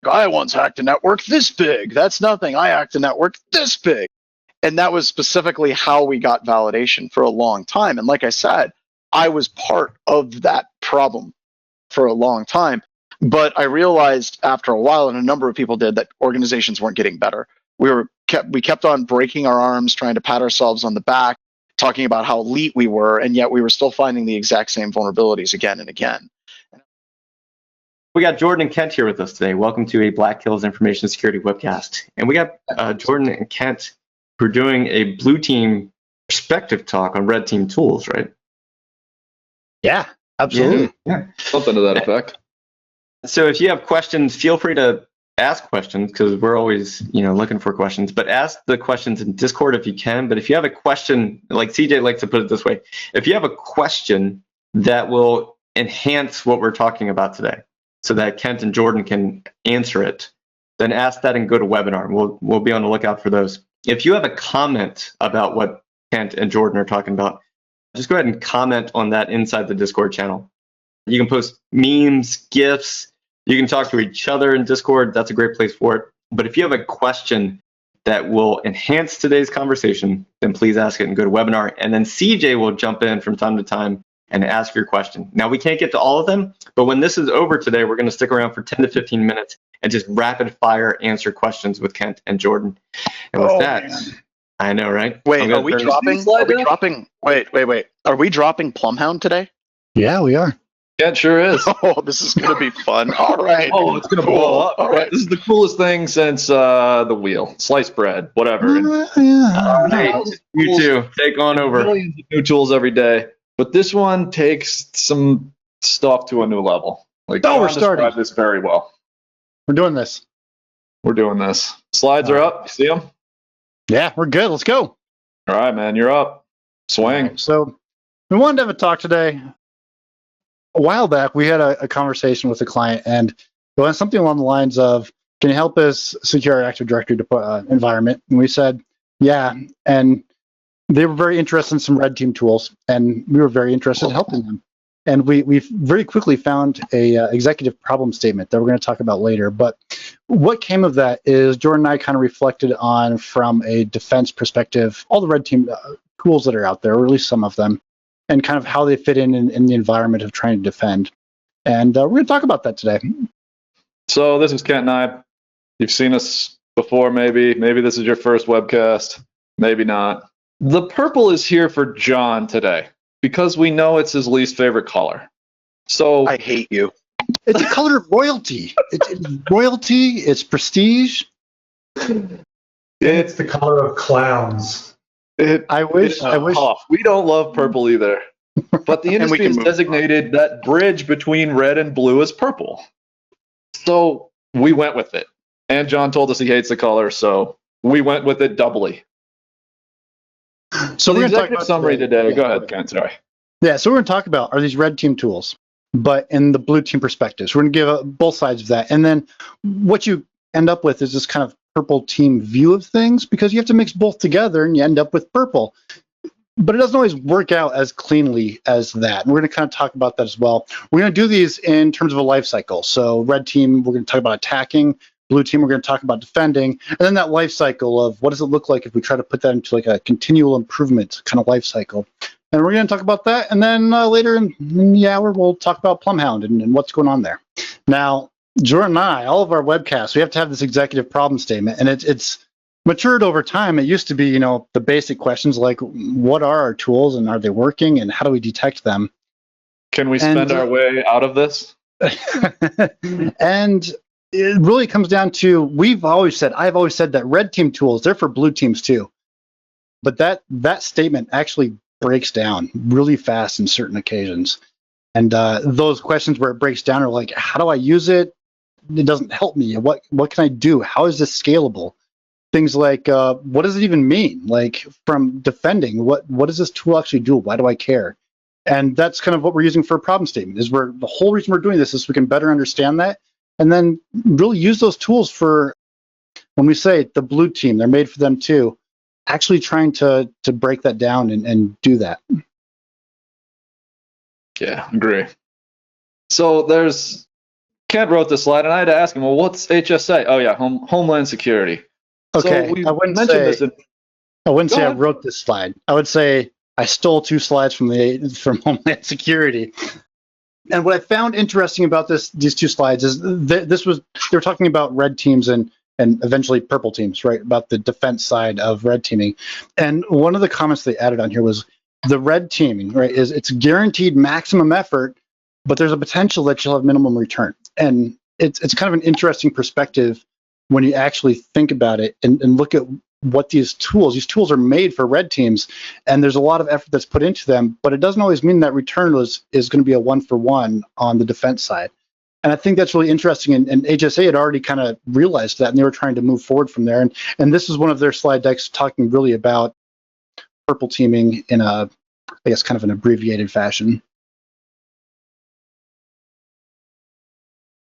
I once hacked a network this big. That's nothing. I hacked a network this big. And that was specifically how we got validation for a long time. And like I said, I was part of that problem for a long time. But I realized after a while, and a number of people did, that organizations weren't getting better. We kept on breaking our arms, trying to pat ourselves on the back, talking about how elite we were, and yet we were still finding the exact same vulnerabilities again and again. We got Jordan and Kent here with us today. Welcome to a Black Hills Information Security webcast. And we got Jordan and Kent who are doing a blue team perspective talk on red team tools, right? Yeah, absolutely. Yeah. Something to that effect. So if you have questions, feel free to ask questions, because we're always, looking for questions. But ask the questions in Discord if you can. But if you have a question, like CJ likes to put it this way, if you have a question that will enhance what we're talking about today, so that Kent and Jordan can answer it, then ask that and go to webinar. We'll be on the lookout for those. If you have a comment about what Kent and Jordan are talking about, just go ahead and comment on that inside the Discord channel. You can post memes, GIFs. You can talk to each other in Discord. That's a great place for it. But if you have a question that will enhance today's conversation, then please ask it and go to webinar. And then CJ will jump in from time to time and ask your question. Now, we can't get to all of them, but when this is over today, we're going to stick around for 10 to 15 minutes and just rapid fire answer questions with Kent and Jordan. And with that, man. I know, right? Wait, are we dropping? Wait. Are we dropping Plumbhoud today? Yeah, we are. Yeah, it sure is. Oh, this is going to be fun. All right. Oh, it's going to blow up. All right. This is the coolest thing since the wheel, sliced bread, whatever. All right. You two, take on over. Millions of new tools every day. But this one takes some stuff to a new level. Like, we're starting this very well. We're doing this. We're doing this. Slides are up. You see them? Yeah, we're good. Let's go. All right, man. You're up. Swing. Right, so we wanted to have a talk today. A while back, we had a conversation with a client, and it was something along the lines of, can you help us secure our Active Directory environment? And we said, yeah. And they were very interested in some red team tools, and we were very interested in helping them. And we very quickly found a executive problem statement that we're going to talk about later. But what came of that is Jordan and I kind of reflected on, from a defense perspective, all the red team tools that are out there, or at least some of them, and kind of how they fit in the environment of trying to defend. And we're going to talk about that today. So this is Kent and I. You've seen us before, maybe. Maybe this is your first webcast. Maybe not. The purple is here for John today, because we know it's his least favorite color. So I hate you. It's a color of royalty. It's royalty. It's prestige. It's the color of clowns. I wish. We don't love purple either. But the industry has designated that bridge between red and blue as purple. So we went with it. And John told us he hates the color, so we went with it doubly. So the executive summary today. Go ahead, Ken. Sorry. Yeah, so we're going to talk about are these red team tools, but in the blue team perspectives. We're going to give both sides of that. And then what you end up with is this kind of purple team view of things, because you have to mix both together and you end up with purple. But it doesn't always work out as cleanly as that. And we're going to kind of talk about that as well. We're going to do these in terms of a life cycle. So red team, we're going to talk about attacking. Blue team, we're going to talk about defending. And then that life cycle of what does it look like if we try to put that into like a continual improvement kind of life cycle. And we're going to talk about that. And then later in the hour, we'll talk about Plumbhoud and what's going on there. Now, Jordan and I, all of our webcasts, we have to have this executive problem statement. And it's matured over time. It used to be, the basic questions like, what are our tools and are they working and how do we detect them? Can we spend our way out of this? And it really comes down to, I've always said that red team tools, they're for blue teams too. But that statement actually breaks down really fast in certain occasions. And those questions where it breaks down are like, how do I use it? It doesn't help me. What can I do? How is this scalable? Things like, what does it even mean? Like, from defending, what does this tool actually do? Why do I care? And that's kind of what we're using for a problem statement, is where the whole reason we're doing this is so we can better understand that, and then really use those tools for, when we say the blue team, they're made for them too, actually trying to break that down and do that. Yeah, agree. So there's Kent wrote the slide, and I had to ask him, well, what's HSA? Oh, yeah, Homeland Security. Okay, So we I wouldn't mentioned say this in, I wouldn't Go say I ahead. wrote this slide. I would say I stole 2 slides from Homeland Security. And what I found interesting about these 2 slides is they were talking about red teams and eventually purple teams, right? About the defense side of red teaming. And one of the comments they added on here was the red teaming, right? Is it's guaranteed maximum effort, but there's a potential that you'll have minimum return. And it's kind of an interesting perspective when you actually think about it and look at what these tools are made for red teams, and there's a lot of effort that's put into them, but it doesn't always mean that return is going to be a 1-for-1 on the defense side. And I think that's really interesting, and HSA had already kind of realized that, and they were trying to move forward from there. And this is one of their slide decks talking really about purple teaming in I guess, kind of an abbreviated fashion.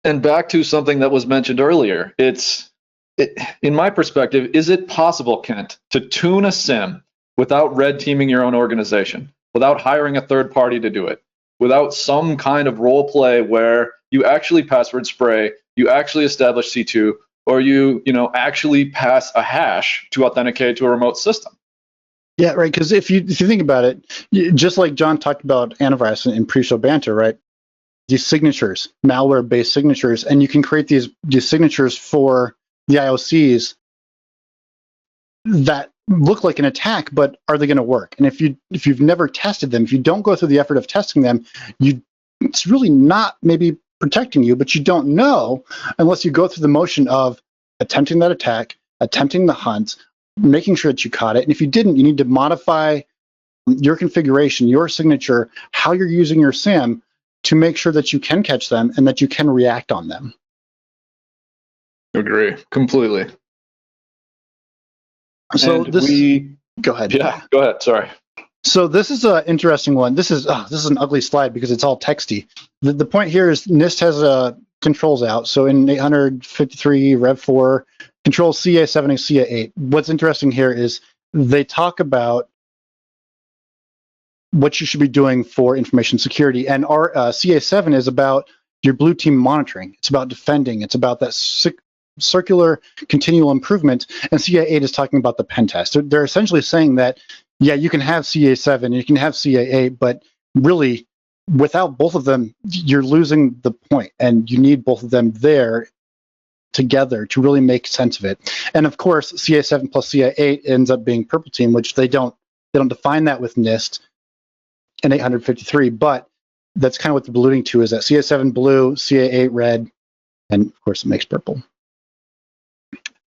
And back to something that was mentioned earlier, in my perspective, is it possible, Kent, to tune a sim without red teaming your own organization, without hiring a third party to do it, without some kind of role play where you actually password spray, you actually establish C2, or you actually pass a hash to authenticate to a remote system? Yeah, right. Because if you think about it, just like John talked about antivirus in pre-show banter, right? These signatures, malware-based signatures, and you can create these signatures for the IOCs that look like an attack, but are they going to work? And if you've never tested them, if you don't go through the effort of testing them, it's really not maybe protecting you, but you don't know unless you go through the motion of attempting that attack, attempting the hunt, making sure that you caught it. And if you didn't, you need to modify your configuration, your signature, how you're using your SIM to make sure that you can catch them and that you can react on them. Agree completely. So go ahead. Yeah, go ahead. Sorry. So this is an interesting one. This is an ugly slide because it's all texty. The point here is NIST has controls out. So in 853 Rev 4, controls CA7 and CA8. What's interesting here is they talk about what you should be doing for information security. And our CA7 is about your blue team monitoring. It's about defending. It's about that circular continual improvement. And CA8 is talking about the pen test. They're essentially saying that, yeah, you can have CA7 and you can have CA8, but really without both of them, you're losing the point, and you need both of them there together to really make sense of it. And of course, CA7 plus CA8 ends up being purple team, which they don't define that with NIST in 853, but that's kind of what they're alluding to, is that CA7 blue, CA8 red, and of course it makes purple.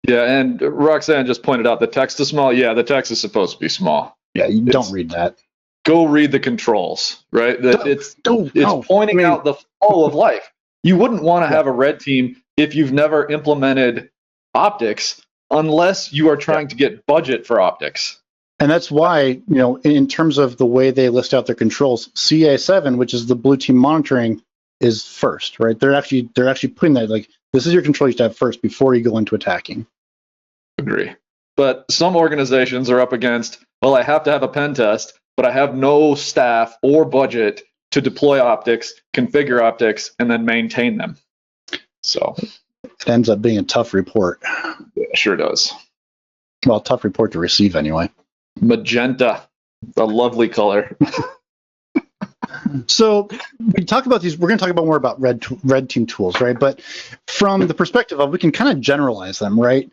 Yeah, and Roxanne just pointed out the text is small. Yeah, the text is supposed to be small. Yeah, you don't read that. Go read the controls, right? It's pointing out the flow of life. You wouldn't want to have a red team if you've never implemented optics, unless you are trying to get budget for optics. And that's why, in terms of the way they list out their controls, CA7, which is the blue team monitoring, is first, right? They're actually putting that, like, this is your control you should have first before you go into attacking. Agree. But some organizations are up against, well, I have to have a pen test, but I have no staff or budget to deploy optics, configure optics, and then maintain them. So it ends up being a tough report. Yeah, sure does. Well, tough report to receive anyway. Magenta, a lovely color. So we talk about these. We're going to talk about more about red team tools, right? But from the perspective of, we can kind of generalize them, right?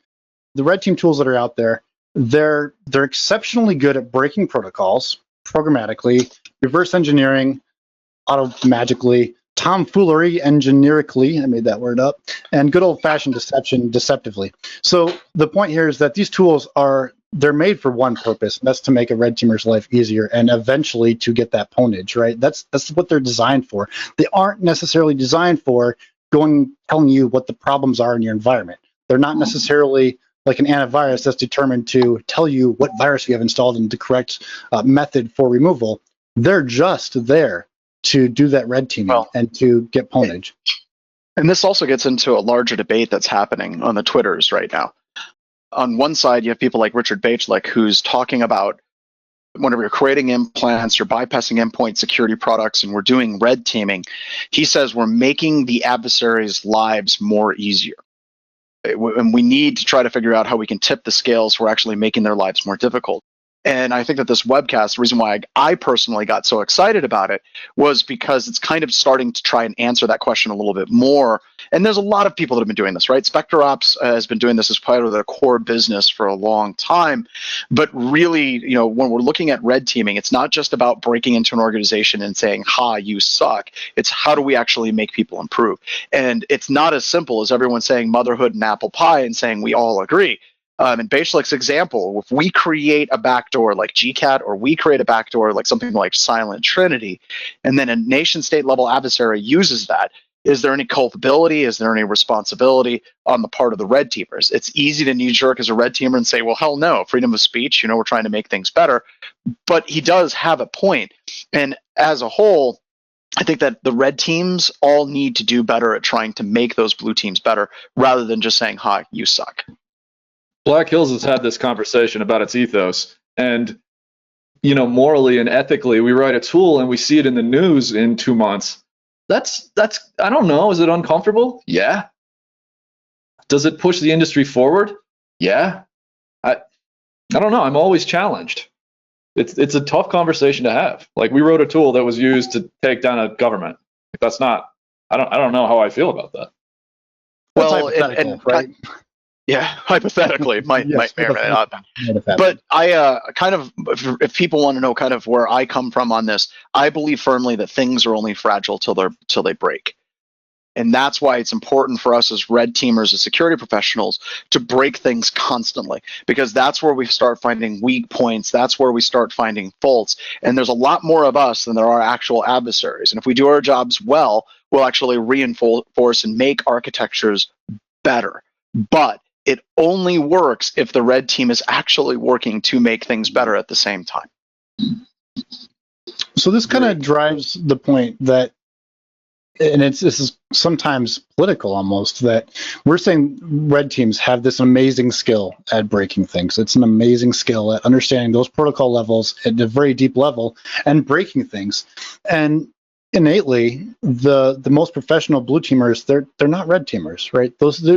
The red team tools that are out there, they're exceptionally good at breaking protocols programmatically, reverse engineering, auto-magically, tomfoolery engineerically, I made that word up, and good old-fashioned deception deceptively. So the point here is that these tools they're made for one purpose, and that's to make a red teamer's life easier and eventually to get that ponage, right? That's what they're designed for. They aren't necessarily designed for telling you what the problems are in your environment. They're not necessarily like an antivirus that's determined to tell you what virus you have installed and the correct method for removal. They're just there to do that red teaming and to get ponage. And this also gets into a larger debate that's happening on the Twitters right now. On one side, you have people like Richard Bachlik, who's talking about whenever you're creating implants, you're bypassing endpoint security products, and we're doing red teaming, he says we're making the adversaries' lives more easier. And we need to try to figure out how we can tip the scales for actually making their lives more difficult. And I think that this webcast, the reason why I personally got so excited about it was because it's kind of starting to try and answer that question a little bit more. And there's a lot of people that have been doing this, right? SpectreOps has been doing this as part of their core business for a long time. But really, when we're looking at red teaming, it's not just about breaking into an organization and saying, ha, you suck. It's how do we actually make people improve? And it's not as simple as everyone saying motherhood and apple pie and saying we all agree. In Bachelik's example, if we create a backdoor like GCAT, or we create a backdoor like something like Silent Trinity, and then a nation-state level adversary uses that, is there any culpability? Is there any responsibility on the part of the red teamers? It's easy to knee-jerk as a red teamer and say, well, hell no, freedom of speech, we're trying to make things better. But he does have a point. And as a whole, I think that the red teams all need to do better at trying to make those blue teams better, rather than just saying, hi, you suck. Black Hills has had this conversation about its ethos, and morally and ethically, we write a tool and we see it in the news in 2 months. That's I don't know. Is it uncomfortable? Yeah. Does it push the industry forward? Yeah. I don't know. I'm always challenged. It's a tough conversation to have. Like, we wrote a tool that was used to take down a government. That's not. I don't know how I feel about that. Well, and right. Yeah, hypothetically, might may or may not. But But I kind of, if people want to know kind of where I come from on this, I believe firmly that things are only fragile till they break. And that's why it's important for us as red teamers, as security professionals, to break things constantly, because that's where we start finding weak points. That's where we start finding faults. And there's a lot more of us than there are actual adversaries. And if we do our jobs well, we'll actually reinforce and make architectures better. But it only works if the red team is actually working to make things better at the same time. So this kind of drives the point that, and this is sometimes political almost, that we're saying red teams have this amazing skill at breaking things. It's an amazing skill at understanding those protocol levels at a very deep level and breaking things. And innately, the most professional blue teamers, they're not red teamers, right?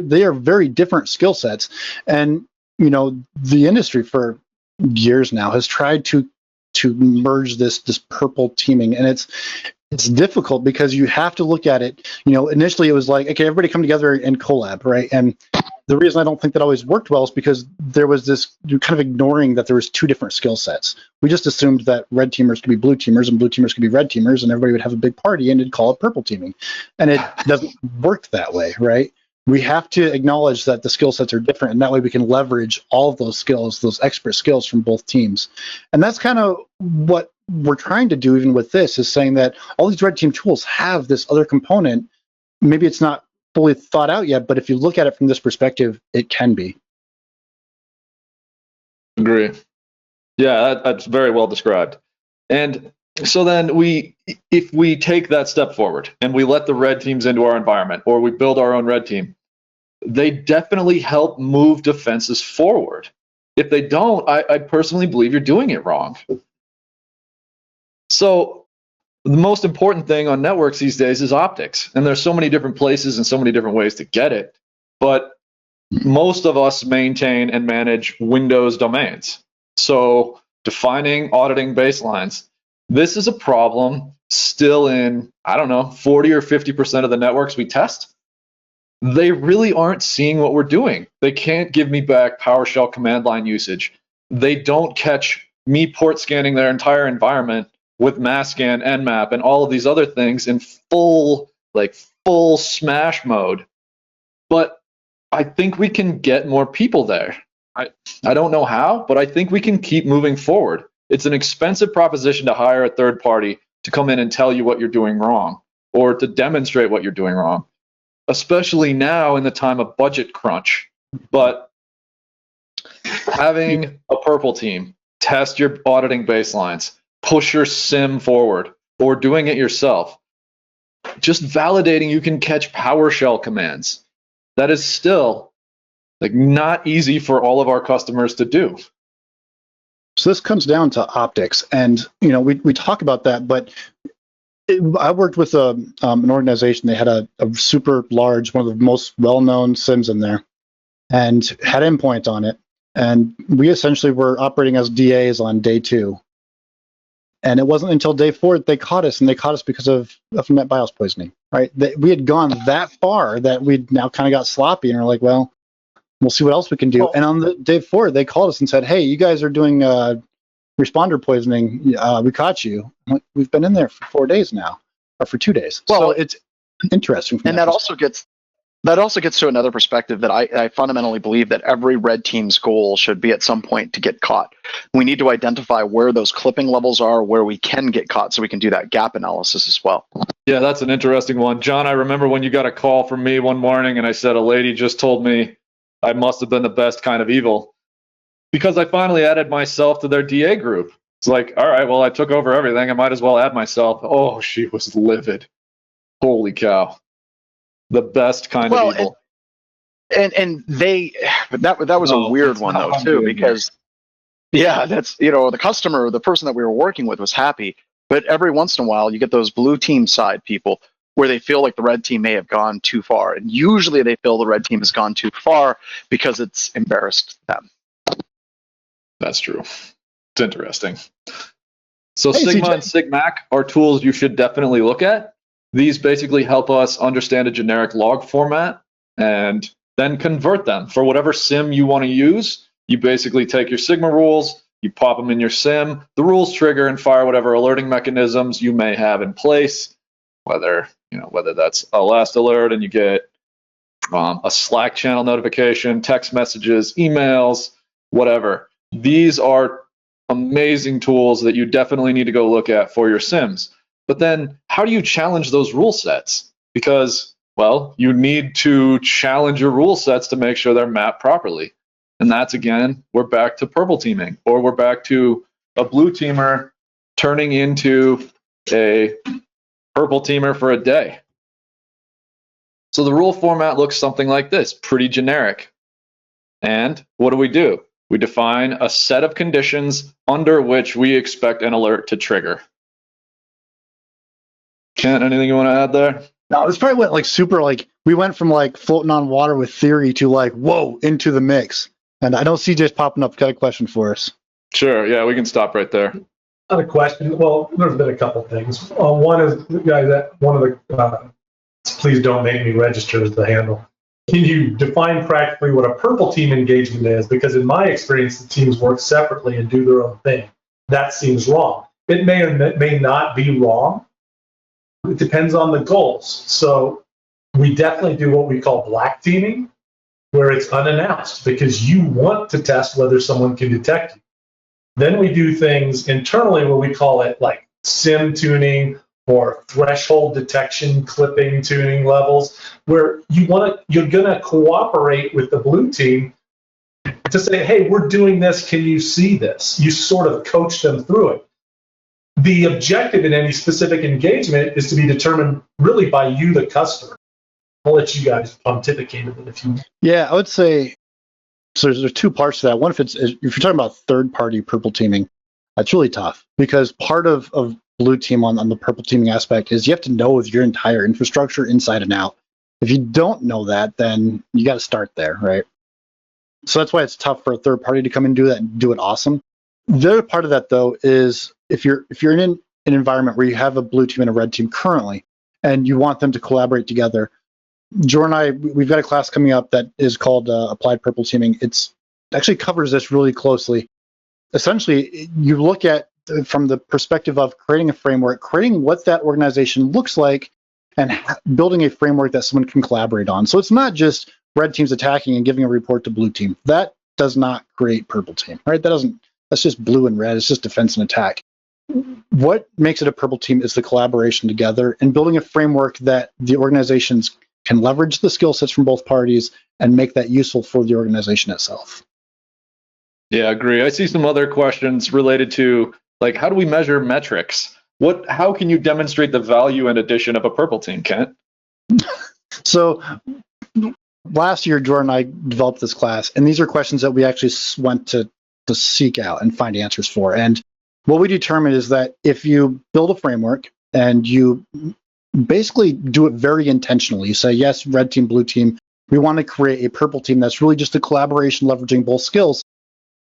They are very different skill sets. And the industry for years now has tried to merge this purple teaming, and it's difficult because you have to look at it. Initially it was like, okay, everybody come together and collab, right? And the reason I don't think that always worked well is because there was this, you're kind of ignoring that there was two different skill sets. We just assumed that red teamers could be blue teamers and blue teamers could be red teamers, and everybody would have a big party and it'd call it purple teaming. And it doesn't work that way, right? We have to acknowledge that the skill sets are different, and that way we can leverage all of those skills, those expert skills from both teams. And that's kind of what we're trying to do even with this, is saying that all these red team tools have this other component. Maybe it's not fully thought out yet, but if you look at it from this perspective, it can be. Agree. Yeah, that's very well described. And so then if we take that step forward and we let the red teams into our environment, or we build our own red team, they definitely help move defenses forward. If they don't, I personally believe you're doing it wrong. So the most important thing on networks these days is optics. And there's so many different places and so many different ways to get it. But most of us maintain and manage Windows domains. So defining, auditing baselines. This is a problem still in, 40 or 50% of the networks we test. They really aren't seeing what we're doing. They can't give me back PowerShell command line usage. They don't catch me port scanning their entire environment with mass scan, Nmap, and all of these other things in full smash mode. But I think we can get more people there. I don't know how, but I think we can keep moving forward. It's an expensive proposition to hire a third party to come in and tell you what you're doing wrong, or to demonstrate what you're doing wrong, especially now in the time of budget crunch. But having a purple team test your auditing baselines, push your SIM forward, or doing it yourself, just validating you can catch PowerShell commands, that is still not easy for all of our customers to do. So this comes down to optics, and we talk about that, but I worked with an organization. They had a super large, one of the most well-known SIMs in there, and had endpoint on it. And we essentially were operating as DAs on day 2. And it wasn't until day 4 that they caught us, and they caught us because of NetBIOS poisoning, right? We had gone that far that we'd now kind of got sloppy, and we're like, well, we'll see what else we can do. And on the day 4, they called us and said, hey, you guys are doing responder poisoning. We caught you. We've been in there for 4 days now, or for 2 days. Well, so it's interesting. And that also gets to another perspective that I fundamentally believe that every red team's goal should be at some point to get caught. We need to identify where those clipping levels are, where we can get caught, so we can do that gap analysis as well. Yeah, that's an interesting one. John, I remember when you got a call from me one morning and I said a lady just told me I must have been the best kind of evil because I finally added myself to their DA group. It's like, all right, well, I took over everything. I might as well add myself. Oh, she was livid. Holy cow. The best kind of evil. And that was a weird one though too, because that's the customer, the person that we were working with was happy, but every once in a while you get those blue team side people where they feel like the red team may have gone too far, and usually they feel the red team has gone too far because it's embarrassed them. That's true. It's interesting. So Hey, Sigma CJ. and SIGMAC are tools you should definitely look at. These basically help us understand a generic log format and then convert them for whatever SIM you want to use. You basically take your Sigma rules, you pop them in your SIM, the rules trigger and fire whatever alerting mechanisms you may have in place, whether that's a last alert and you get a Slack channel notification, text messages, emails, whatever. These are amazing tools that you definitely need to go look at for your SIMs. But then how do you challenge those rule sets? Because, well, you need to challenge your rule sets to make sure they're mapped properly. And that's, again, we're back to purple teaming, or we're back to a blue teamer turning into a purple teamer for a day. So the rule format looks something like this, pretty generic. And what do? We define a set of conditions under which we expect an alert to trigger. Kent, anything you want to add there? No, this probably went super we went from floating on water with theory to whoa, into the mix. And I know CJ's popping up. Got a question for us. Sure. Yeah, we can stop right there. Not a question. Well, there's been a couple things. One is please don't make me register as the handle. Can you define practically what a purple team engagement is? Because in my experience, the teams work separately and do their own thing. That seems wrong. It may or may not be wrong. It depends on the goals. So we definitely do what we call black teaming, where it's unannounced because you want to test whether someone can detect you. Then we do things internally where we call it SIM tuning or threshold detection, clipping tuning levels, where you're gonna cooperate with the blue team to say, hey, we're doing this, can you see this? You sort of coach them through it. The objective in any specific engagement is to be determined really by you, the customer. I'll let you guys pontificate a bit if you want. Yeah, I would say, so there's 2 parts to that. One, if you're talking about third-party purple teaming, that's really tough because part of blue team on the purple teaming aspect is you have to know your entire infrastructure inside and out. If you don't know that, then you got to start there, right? So that's why it's tough for a third party to come and do that and do it awesome. The other part of that, though, is if you're in an environment where you have a blue team and a red team currently, and you want them to collaborate together, Jordan and I, we've got a class coming up that is called Applied Purple Teaming. It actually covers this really closely. Essentially, you look at from the perspective of creating a framework, creating what that organization looks like, and building a framework that someone can collaborate on. So it's not just red teams attacking and giving a report to blue team. That does not create purple team, right? That's just blue and red. It's just defense and attack. What makes it a purple team is the collaboration together and building a framework that the organizations can leverage the skill sets from both parties and make that useful for the organization itself. Yeah, I agree. I see some other questions related to how do we measure metrics? How can you demonstrate the value and addition of a purple team, Kent? So last year, Jordan and I developed this class, and these are questions that we actually went to to seek out and find answers for. And what we determined is that if you build a framework and you basically do it very intentionally, you say, yes, red team, blue team, we want to create a purple team that's really just a collaboration leveraging both skills.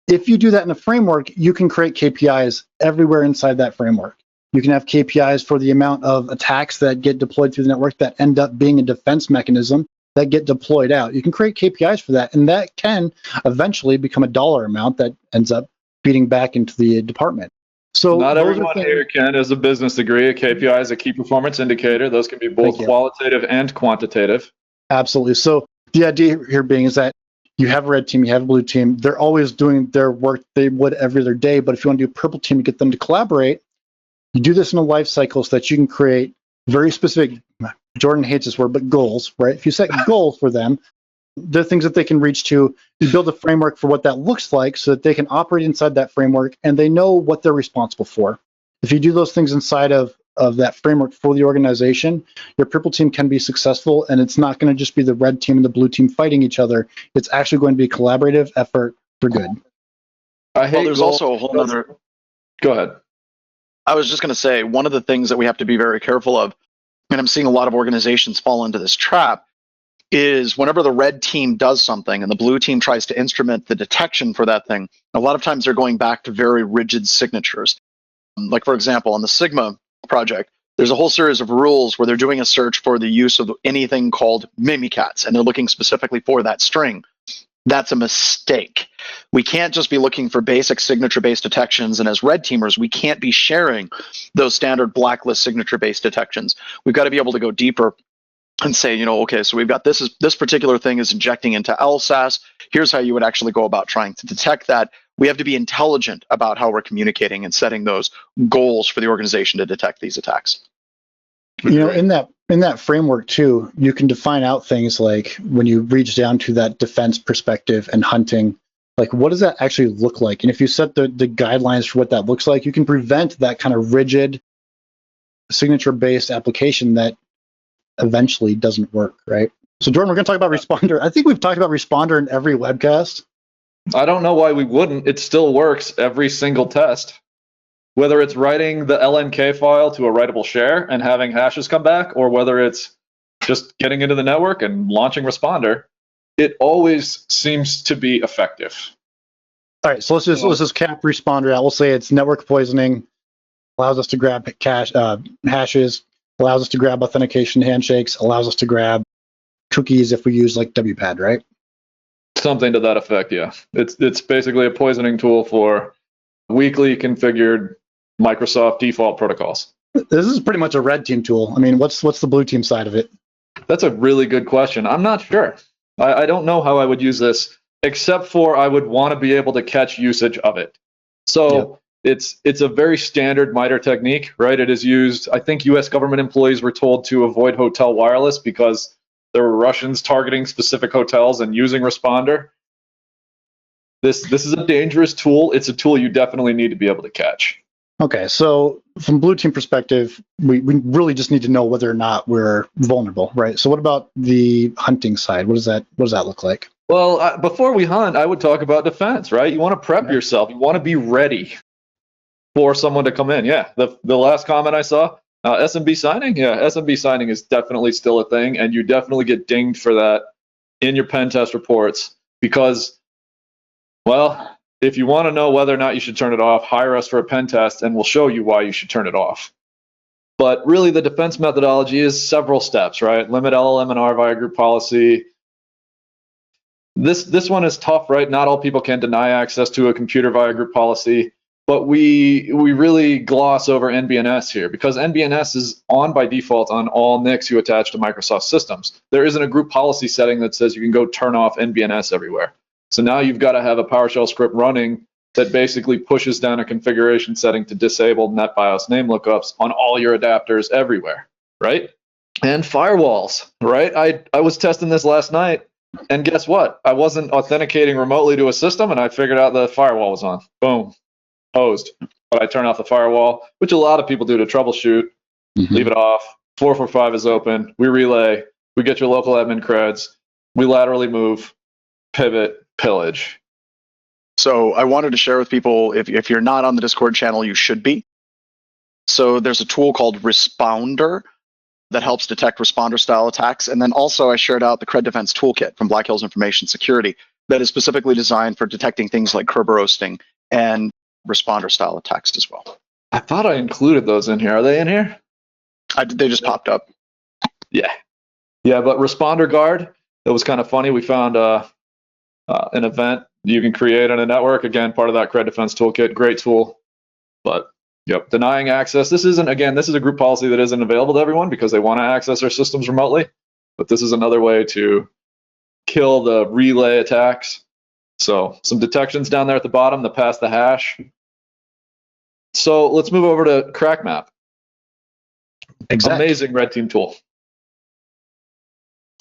If you do that in a framework, you can create KPIs everywhere inside that framework. You can have KPIs for the amount of attacks that get deployed through the network that end up being a defense mechanism that get deployed out. You can create KPIs for that, and that can eventually become a dollar amount that ends up feeding back into the department. So not everyone here, Ken, has a business degree. A KPI is a key performance indicator. Those can be both qualitative and quantitative. Absolutely. So the idea here being is that you have a red team, you have a blue team. They're always doing their work they would every other day. But if you want to do a purple team to get them to collaborate, you do this in a life cycle so that you can create very specific, Jordan hates this word, but goals, right? If you set goals for them, the things that they can reach to, you build a framework for what that looks like so that they can operate inside that framework and they know what they're responsible for. If you do those things inside of that framework for the organization, your purple team can be successful, and it's not going to just be the red team and the blue team fighting each other. It's actually going to be a collaborative effort for good. There's also a whole other. Go ahead. I was just going to say, one of the things that we have to be very careful of, and I'm seeing a lot of organizations fall into this trap, is whenever the red team does something and the blue team tries to instrument the detection for that thing, a lot of times they're going back to very rigid signatures. Like, for example, on the Sigma project, there's a whole series of rules where they're doing a search for the use of anything called Mimikatz, and they're looking specifically for that string. That's a mistake. We can't just be looking for basic signature-based detections, and as red teamers, we can't be sharing those standard blacklist signature-based detections. We've got to be able to go deeper and say, okay, so we've got this particular thing is injecting into LSAS. Here's how you would actually go about trying to detect that. We have to be intelligent about how we're communicating and setting those goals for the organization to detect these attacks. In that framework too, you can define out things like when you reach down to that defense perspective and hunting, like what does that actually look like? And if you set the guidelines for what that looks like, you can prevent that kind of rigid signature-based application that eventually doesn't work, right? So Jordan, we're going to talk about responder. I think we've talked about responder in every webcast. I don't know why we wouldn't. It still works every single test. Whether it's writing the LNK file to a writable share and having hashes come back, or whether it's just getting into the network and launching responder, it always seems to be effective. All right, so let's just cap responder out. We'll say it's network poisoning, allows us to grab hashes, allows us to grab authentication handshakes, allows us to grab cookies if we use like WPAD, right? Something to that effect, yeah. It's basically a poisoning tool for weakly configured Microsoft default protocols. This is pretty much a red team tool. I mean, what's the blue team side of it? That's a really good question. I'm not sure. I don't know how I would use this, except for I would want to be able to catch usage of it. So it's a very standard MITRE technique, right? It is used, I think US government employees were told to avoid hotel wireless because there were Russians targeting specific hotels and using responder. This is a dangerous tool. It's a tool you definitely need to be able to catch. Okay, so from blue team perspective, we really just need to know whether or not we're vulnerable, right? So what about the hunting side? What does that look like? Well, before we hunt, I would talk about defense, right? You want to prep yourself. You want to be ready for someone to come in. Yeah, the last comment I saw, SMB signing. Yeah, SMB signing is definitely still a thing, and you definitely get dinged for that in your pen test reports because, well, if you want to know whether or not you should turn it off, hire us for a pen test, and we'll show you why you should turn it off. But really, the defense methodology is several steps, right? Limit LLM and R via group policy. This one is tough, right? Not all people can deny access to a computer via group policy, but we really gloss over NBNS here because NBNS is on by default on all NICs you attach to Microsoft systems. There isn't a group policy setting that says you can go turn off NBNS everywhere. So now you've got to have a PowerShell script running that basically pushes down a configuration setting to disable NetBIOS name lookups on all your adapters everywhere, right? And firewalls, right? I was testing this last night, and guess what? I wasn't authenticating remotely to a system, and I figured out the firewall was on. Boom, hosed. But I turn off the firewall, which a lot of people do to troubleshoot. Leave it off. 445 is open. We relay. We get your local admin creds. We laterally move, pivot, pillage. So I wanted to share with people, if you're not on the Discord channel, you should be. So there's a tool called Responder that helps detect responder style attacks. And then also I shared out the Cred Defense Toolkit from Black Hills Information Security that is specifically designed for detecting things like curb roasting and responder style attacks as well. I thought I included those in here. Are they in here? They just popped up. Yeah. Yeah, but Responder Guard, it was kind of funny. We found an event you can create on a network. Again, part of that Cred Defense Toolkit. Great tool. But yep, denying access. This is a group policy that isn't available to everyone because they want to access our systems remotely. But this is another way to kill the relay attacks. So some detections down there at the bottom that pass the hash. So let's move over to CrackMap. Exactly. Amazing red team tool.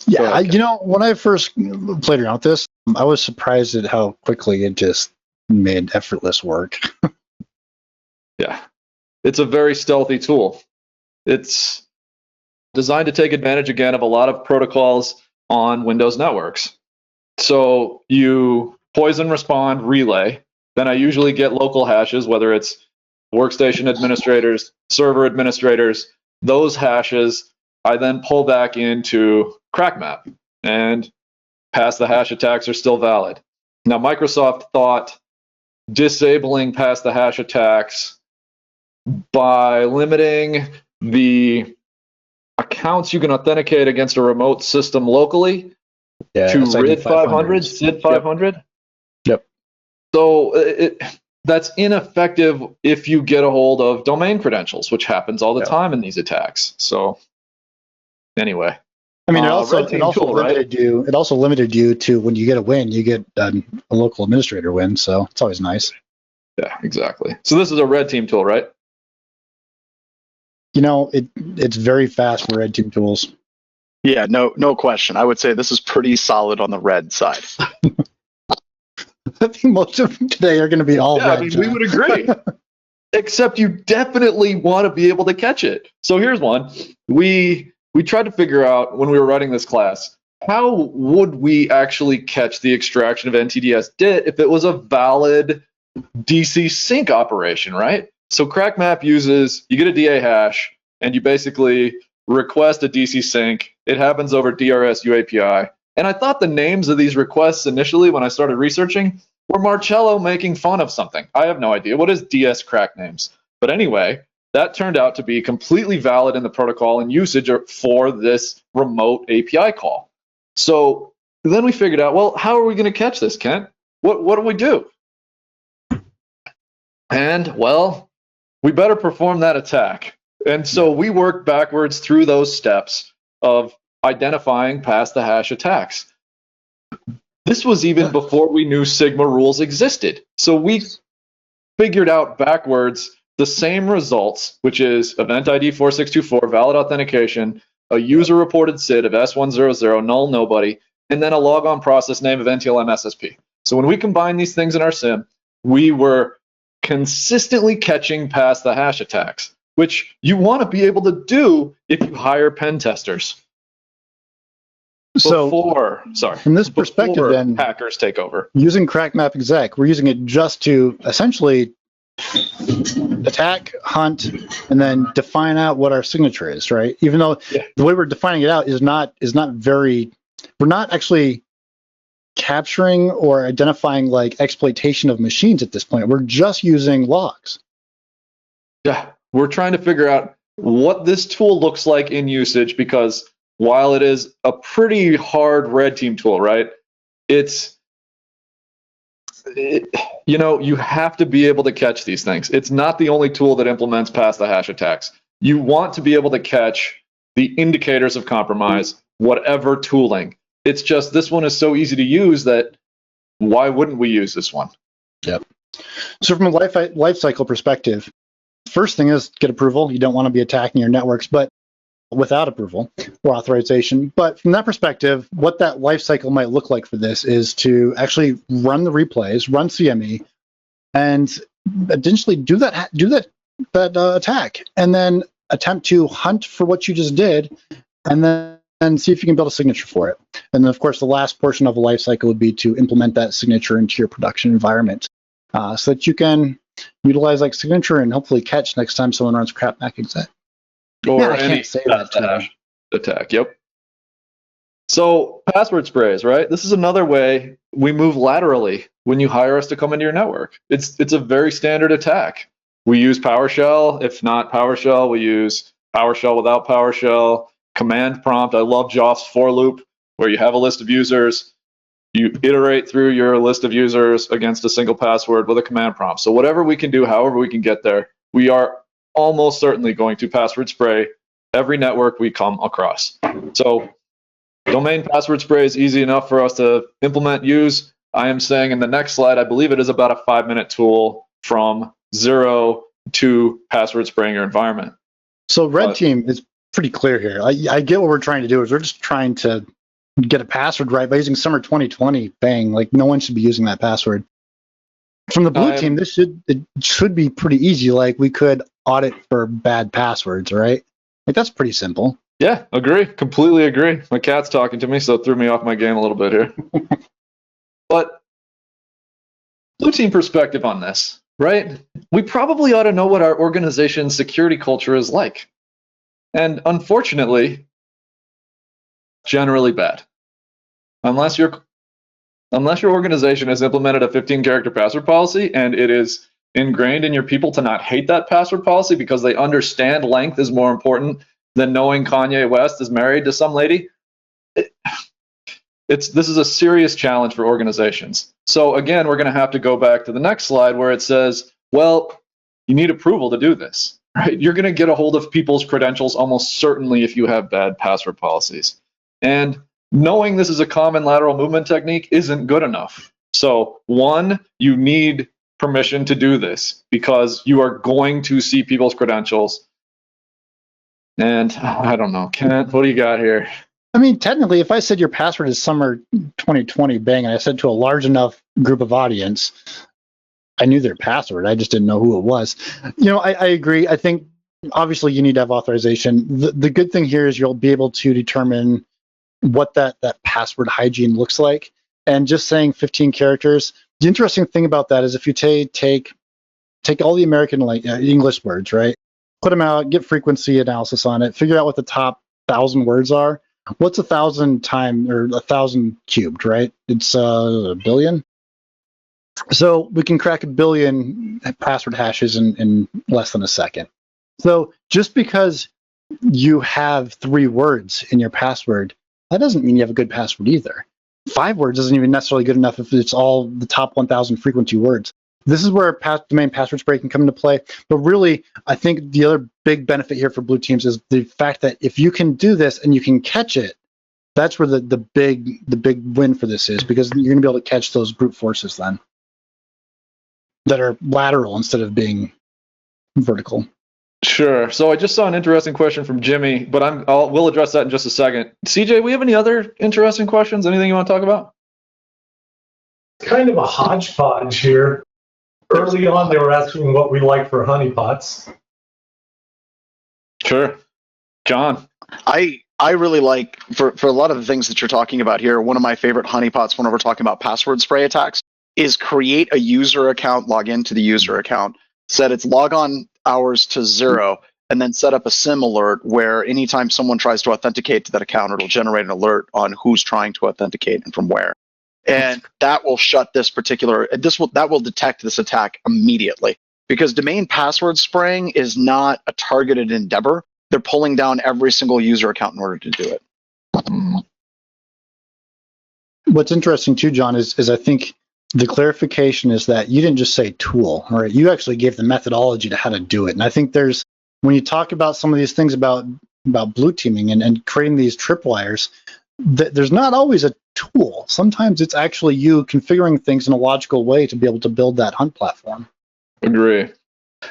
Yeah, So, when I first played around with this, I was surprised at how quickly it just made effortless work. yeah, it's a very stealthy tool. It's designed to take advantage again of a lot of protocols on Windows networks. So you poison respond relay, then I usually get local hashes, whether it's workstation administrators, server administrators, those hashes I then pull back into CrackMap and pass the hash attacks are still valid. Now, Microsoft thought disabling pass the hash attacks by limiting the accounts you can authenticate against a remote system locally to RID 500, SID 500. Yep. So that's ineffective if you get a hold of domain credentials, which happens all the time in these attacks. So anyway. I mean, it also limited you to when you get a win, you get a local administrator win. So it's always nice. Yeah, exactly. So this is a red team tool, right? It's very fast for red team tools. Yeah, no question. I would say this is pretty solid on the red side. I think most of them today are going to be all red. I mean, we would agree. Except you definitely want to be able to catch it. So here's one. We tried to figure out when we were writing this class, how would we actually catch the extraction of NTDS DIT if it was a valid DC sync operation, right? So CrackMap uses, you get a DA hash, and you basically request a DC sync. It happens over DRS UAPI. And I thought the names of these requests initially, when I started researching, were Marcello making fun of something. I have no idea. What is DS crack names? But anyway, that turned out to be completely valid in the protocol and usage for this remote API call. So then we figured out, well, how are we going to catch this, Kent? What do we do? And, well, we better perform that attack. And so we worked backwards through those steps of identifying pass the hash attacks. This was even before we knew Sigma rules existed. So we figured out backwards the same results, which is event ID 4624, valid authentication, a user reported SID of S100, null nobody, and then a logon process name of NTLM SSP. So when we combine these things in our SIM, we were consistently catching pass the hash attacks, which you want to be able to do if you hire pen testers. From this perspective, then hackers take over. Using CrackMapExec, we're using it just to essentially attack, hunt, and then define out what our signature is, right? Even though the way we're defining it out is not very, we're not actually capturing or identifying like exploitation of machines at this point. We're just using logs. Yeah, we're trying to figure out what this tool looks like in usage, because while it is a pretty hard red team tool, right? You have to be able to catch these things. It's not the only tool that implements pass the hash attacks. You want to be able to catch the indicators of compromise, whatever tooling. It's just this one is so easy to use that why wouldn't we use this one? Yep. So from a life cycle perspective, first thing is get approval. You don't want to be attacking your networks, but without approval or authorization. But from that perspective, what that life cycle might look like for this is to actually run the replays, run CME, and essentially do that attack, and then attempt to hunt for what you just did, and then and see if you can build a signature for it. And then, of course, the last portion of the lifecycle would be to implement that signature into your production environment so that you can utilize like signature and hopefully catch next time someone runs CrackMapExec. Or I any can't say that too much. attack. Yep. So password sprays, right? This is another way we move laterally when you hire us to come into your network. It's a very standard attack. We use PowerShell. If not PowerShell, we use PowerShell without PowerShell. Command prompt. I love JOF's for loop, where you have a list of users. You iterate through your list of users against a single password with a command prompt. So whatever we can do, however we can get there, we are almost certainly going to password spray every network we come across. So domain password spray is easy enough for us to implement, use. I am saying in the next slide, I believe it is about a 5-minute tool from 0 to password spraying your environment. So red team is pretty clear here. I get what we're trying to do is we're just trying to get a password right by using summer 2020. Bang, like no one should be using that password. From the blue team, it should be pretty easy. Like we could audit for bad passwords, right? Like that's pretty simple. Yeah, agree. Completely agree. My cat's talking to me, so it threw me off my game a little bit here. But blue team perspective on this, right? We probably ought to know what our organization's security culture is like. And unfortunately, generally bad. Unless your organization has implemented a 15-character password policy and it is ingrained in your people to not hate that password policy because they understand length is more important than knowing Kanye West is married to some lady. This is a serious challenge for organizations. So again, we're going to have to go back to the next slide where it says, well, you need approval to do this, right? You're going to get a hold of people's credentials almost certainly if you have bad password policies. And knowing this is a common lateral movement technique isn't good enough. So one, you need permission to do this because you are going to see people's credentials. And I don't know, Kent, what do you got here? I mean, technically, if I said your password is summer 2020, bang, and I said to a large enough group of audience, I knew their password. I just didn't know who it was. You know, I agree. I think obviously you need to have authorization. The good thing here is you'll be able to determine what that password hygiene looks like. And just saying 15 characters, the interesting thing about that is if you take all the American English words, right? Put them out, get frequency analysis on it, figure out what the top 1,000 words are. What's 1,000 times or 1,000 cubed, right? It's a billion. So we can crack 1 billion password hashes in less than a second. So just because you have 3 words in your password, that doesn't mean you have a good password either. 5 words isn't even necessarily good enough if it's all the top 1,000 frequency words. This is where domain password spray can come into play. But really, I think the other big benefit here for blue teams is the fact that if you can do this and you can catch it, that's where the big win for this is, because you're going to be able to catch those brute forces then that are lateral instead of being vertical. Sure. So I just saw an interesting question from Jimmy, but we'll address that in just a second. CJ, we have any other interesting questions? Anything you want to talk about? Kind of a hodgepodge here. Early on, they were asking what we like for honeypots. Sure. John. I really like, for a lot of the things that you're talking about here, one of my favorite honeypots when we're talking about password spray attacks is create a user account, log into the user account, set its logon hours to 0, and then set up a SIM alert where anytime someone tries to authenticate to that account, it'll generate an alert on who's trying to authenticate and from where. And that will shut this particular, that will detect this attack immediately, because domain password spraying is not a targeted endeavor. They're pulling down every single user account in order to do it. What's interesting too, John, is I think the clarification is that you didn't just say tool, right? You actually gave the methodology to how to do it. And I think when you talk about some of these things about blue teaming and creating these tripwires, there's not always a tool. Sometimes it's actually you configuring things in a logical way to be able to build that hunt platform. Agree.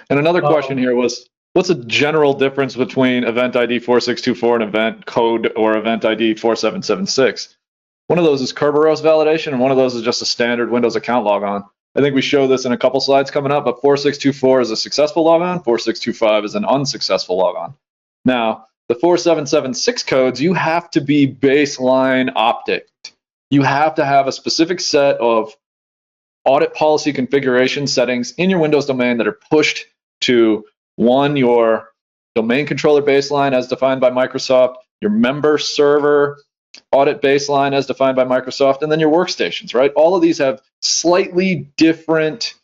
And another question here was, what's the general difference between event ID 4624 and event code or event ID 4776? One of those is Kerberos validation, and one of those is just a standard Windows account logon. I think we show this in a couple slides coming up, but 4624 is a successful logon, 4625 is an unsuccessful logon. Now, The 4776 codes, you have to be baseline optic. You have to have a specific set of audit policy configuration settings in your Windows domain that are pushed to your domain controller baseline as defined by Microsoft, your member server audit baseline as defined by Microsoft, and then your workstations, right? All of these have slightly different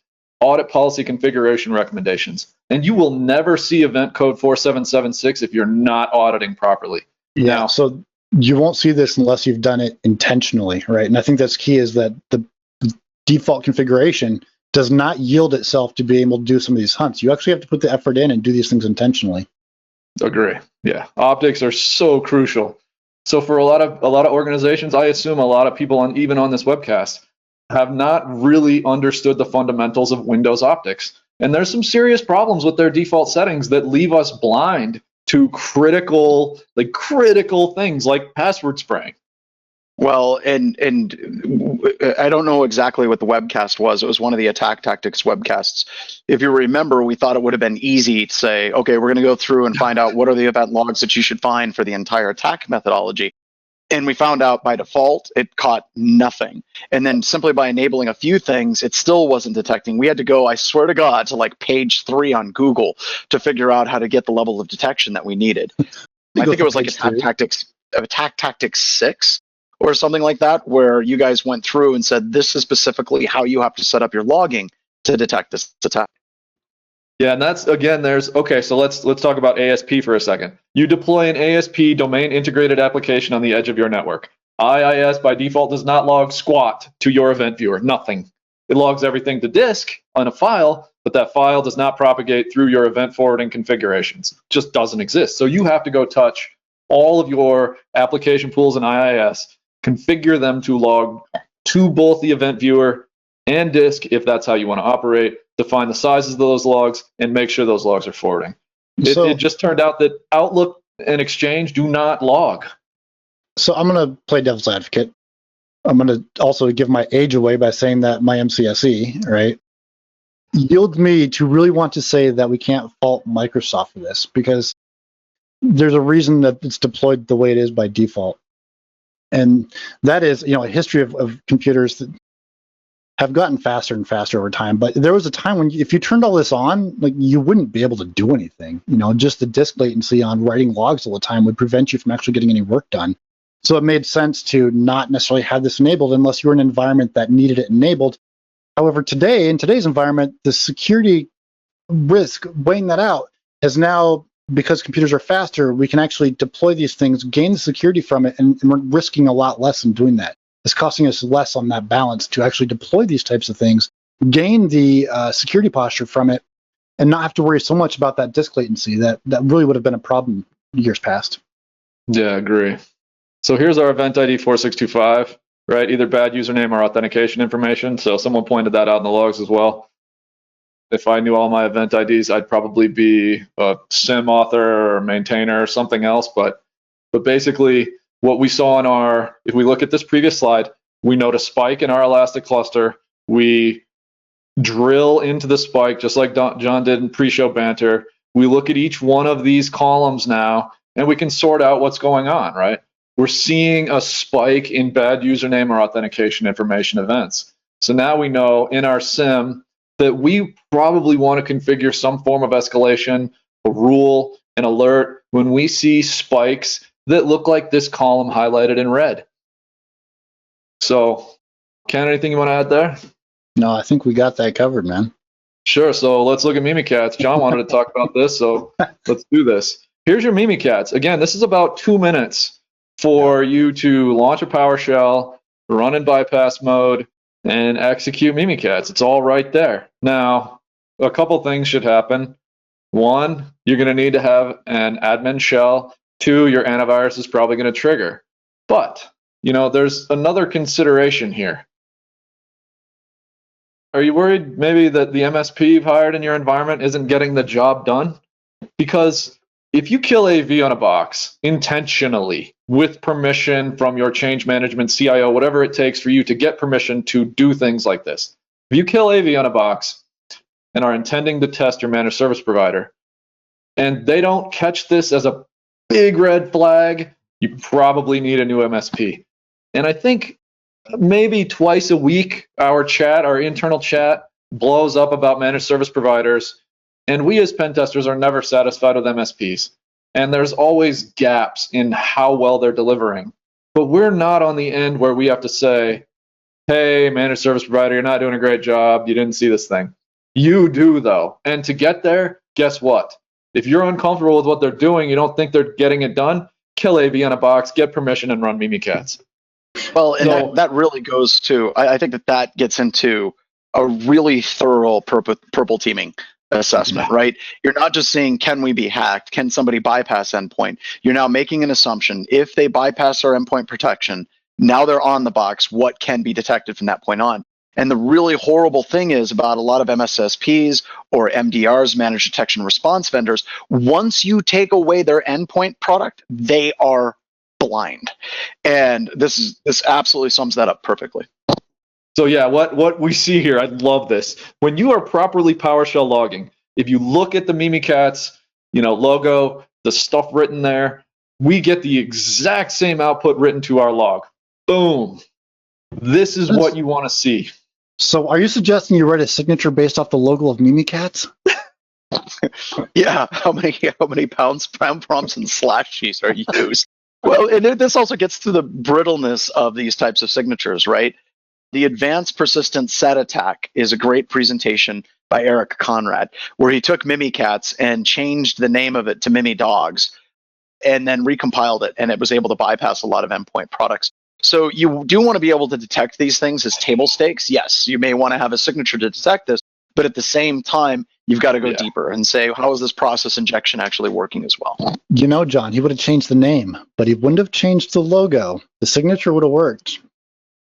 audit policy configuration recommendations. And you will never see event code 4776 if you're not auditing properly. Yeah, Now, so you won't see this unless you've done it intentionally, right? And I think that's key, is that the default configuration does not yield itself to be able to do some of these hunts. You actually have to put the effort in and do these things intentionally. agree. Yeah, optics are so crucial. So for a lot of organizations, I assume a lot of people even on this webcast have not really understood the fundamentals of Windows optics. And there's some serious problems with their default settings that leave us blind to critical things like password spraying. Well, and I don't know exactly what the webcast was. It was one of the attack tactics webcasts. If you remember, we thought it would have been easy to say, okay, we're going to go through and find out what are the event logs that you should find for the entire attack methodology. And we found out by default, it caught nothing. And then simply by enabling a few things, it still wasn't detecting. We had to go, I swear to God, to like page 3 on Google to figure out how to get the level of detection that we needed. I think it was like attack tactics 6. Or something like that, where you guys went through and said, this is specifically how you have to set up your logging to detect this attack. Yeah, and that's, again, so let's talk about ASP for a second. You deploy an ASP domain integrated application on the edge of your network. IIS by default does not log squat to your event viewer, nothing. It logs everything to disk on a file, but that file does not propagate through your event forwarding configurations. It just doesn't exist. So you have to go touch all of your application pools in IIS, configure them to log to both the event viewer and disk if that's how you want to operate, define the sizes of those logs, and make sure those logs are forwarding. It just turned out that Outlook and Exchange do not log. So I'm going to play devil's advocate. I'm going to also give my age away by saying that my MCSE, right, yields me to really want to say that we can't fault Microsoft for this, because there's a reason that it's deployed the way it is by default. And that is, a history of computers that have gotten faster and faster over time. But there was a time when if you turned all this on, you wouldn't be able to do anything. Just the disk latency on writing logs all the time would prevent you from actually getting any work done. So it made sense to not necessarily have this enabled unless you were in an environment that needed it enabled. However, in today's environment, the security risk, weighing that out, has now, because computers are faster, we can actually deploy these things, gain the security from it, and we're risking a lot less in doing that. It's costing us less on that balance to actually deploy these types of things, gain the security posture from it, and not have to worry so much about that disk latency that really would have been a problem years past. Yeah, I agree. So here's our event ID 4625, right? Either bad username or authentication information. So someone pointed that out in the logs as well. If I knew all my event IDs, I'd probably be a SIM author or maintainer or something else. But basically, what we saw if we look at this previous slide, we note a spike in our Elastic cluster. We drill into the spike, just like John did in pre-show banter. We look at each one of these columns now, and we can sort out what's going on, right? We're seeing a spike in bad username or authentication information events. So now we know in our SIM that we probably want to configure some form of escalation, a rule, an alert when we see spikes that look like this column highlighted in red. So, Ken, anything you want to add there? No, I think we got that covered, man. Sure. So let's look at Mimikatz. John wanted to talk about this, so let's do this. Here's your Mimikatz. Again, this is about 2 minutes for you to launch a PowerShell, run in bypass mode, and execute Mimikatz. It's all right there. Now, a couple things should happen. 1, you're going to need to have an admin shell. 2, your antivirus is probably going to trigger. But, there's another consideration here. Are you worried maybe that the MSP you've hired in your environment isn't getting the job done? Because if you kill AV on a box intentionally with permission from your change management CIO, whatever it takes for you to get permission to do things like this, if you kill AV on a box and are intending to test your managed service provider, and they don't catch this as a big red flag. You probably need a new MSP. And I think maybe twice a week, our internal chat, blows up about managed service providers. And we as pen testers are never satisfied with MSPs. And there's always gaps in how well they're delivering. But we're not on the end where we have to say, hey, managed service provider, you're not doing a great job. You didn't see this thing. You do, though. And to get there, guess what? If you're uncomfortable with what they're doing, you don't think they're getting it done, kill AV on a box, get permission, and run Mimikatz. Well, and that really goes to, I think that gets into a really thorough purple teaming assessment, right? You're not just saying, can we be hacked? Can somebody bypass endpoint? You're now making an assumption. If they bypass our endpoint protection, now they're on the box, what can be detected from that point on? And the really horrible thing is about a lot of MSSPs or MDRs, managed detection response vendors, once you take away their endpoint product, they are blind. And this absolutely sums that up perfectly. So yeah, what we see here, I love this. When you are properly PowerShell logging, if you look at the Mimikatz, logo, the stuff written there, we get the exact same output written to our log. Boom. This is what you want to see. So are you suggesting you write a signature based off the logo of Mimikatz? Yeah, how many pound prompts and slash keys are used? Well, and this also gets to the brittleness of these types of signatures, right? The Advanced Persistent Set Attack is a great presentation by Eric Conrad, where he took Mimikatz and changed the name of it to MimiDogs, and then recompiled it, and it was able to bypass a lot of endpoint products. So you do want to be able to detect these things as table stakes. Yes, you may want to have a signature to detect this, but at the same time, you've got to go deeper and say, how is this process injection actually working as well? John, he would have changed the name, but he wouldn't have changed the logo. The signature would have worked.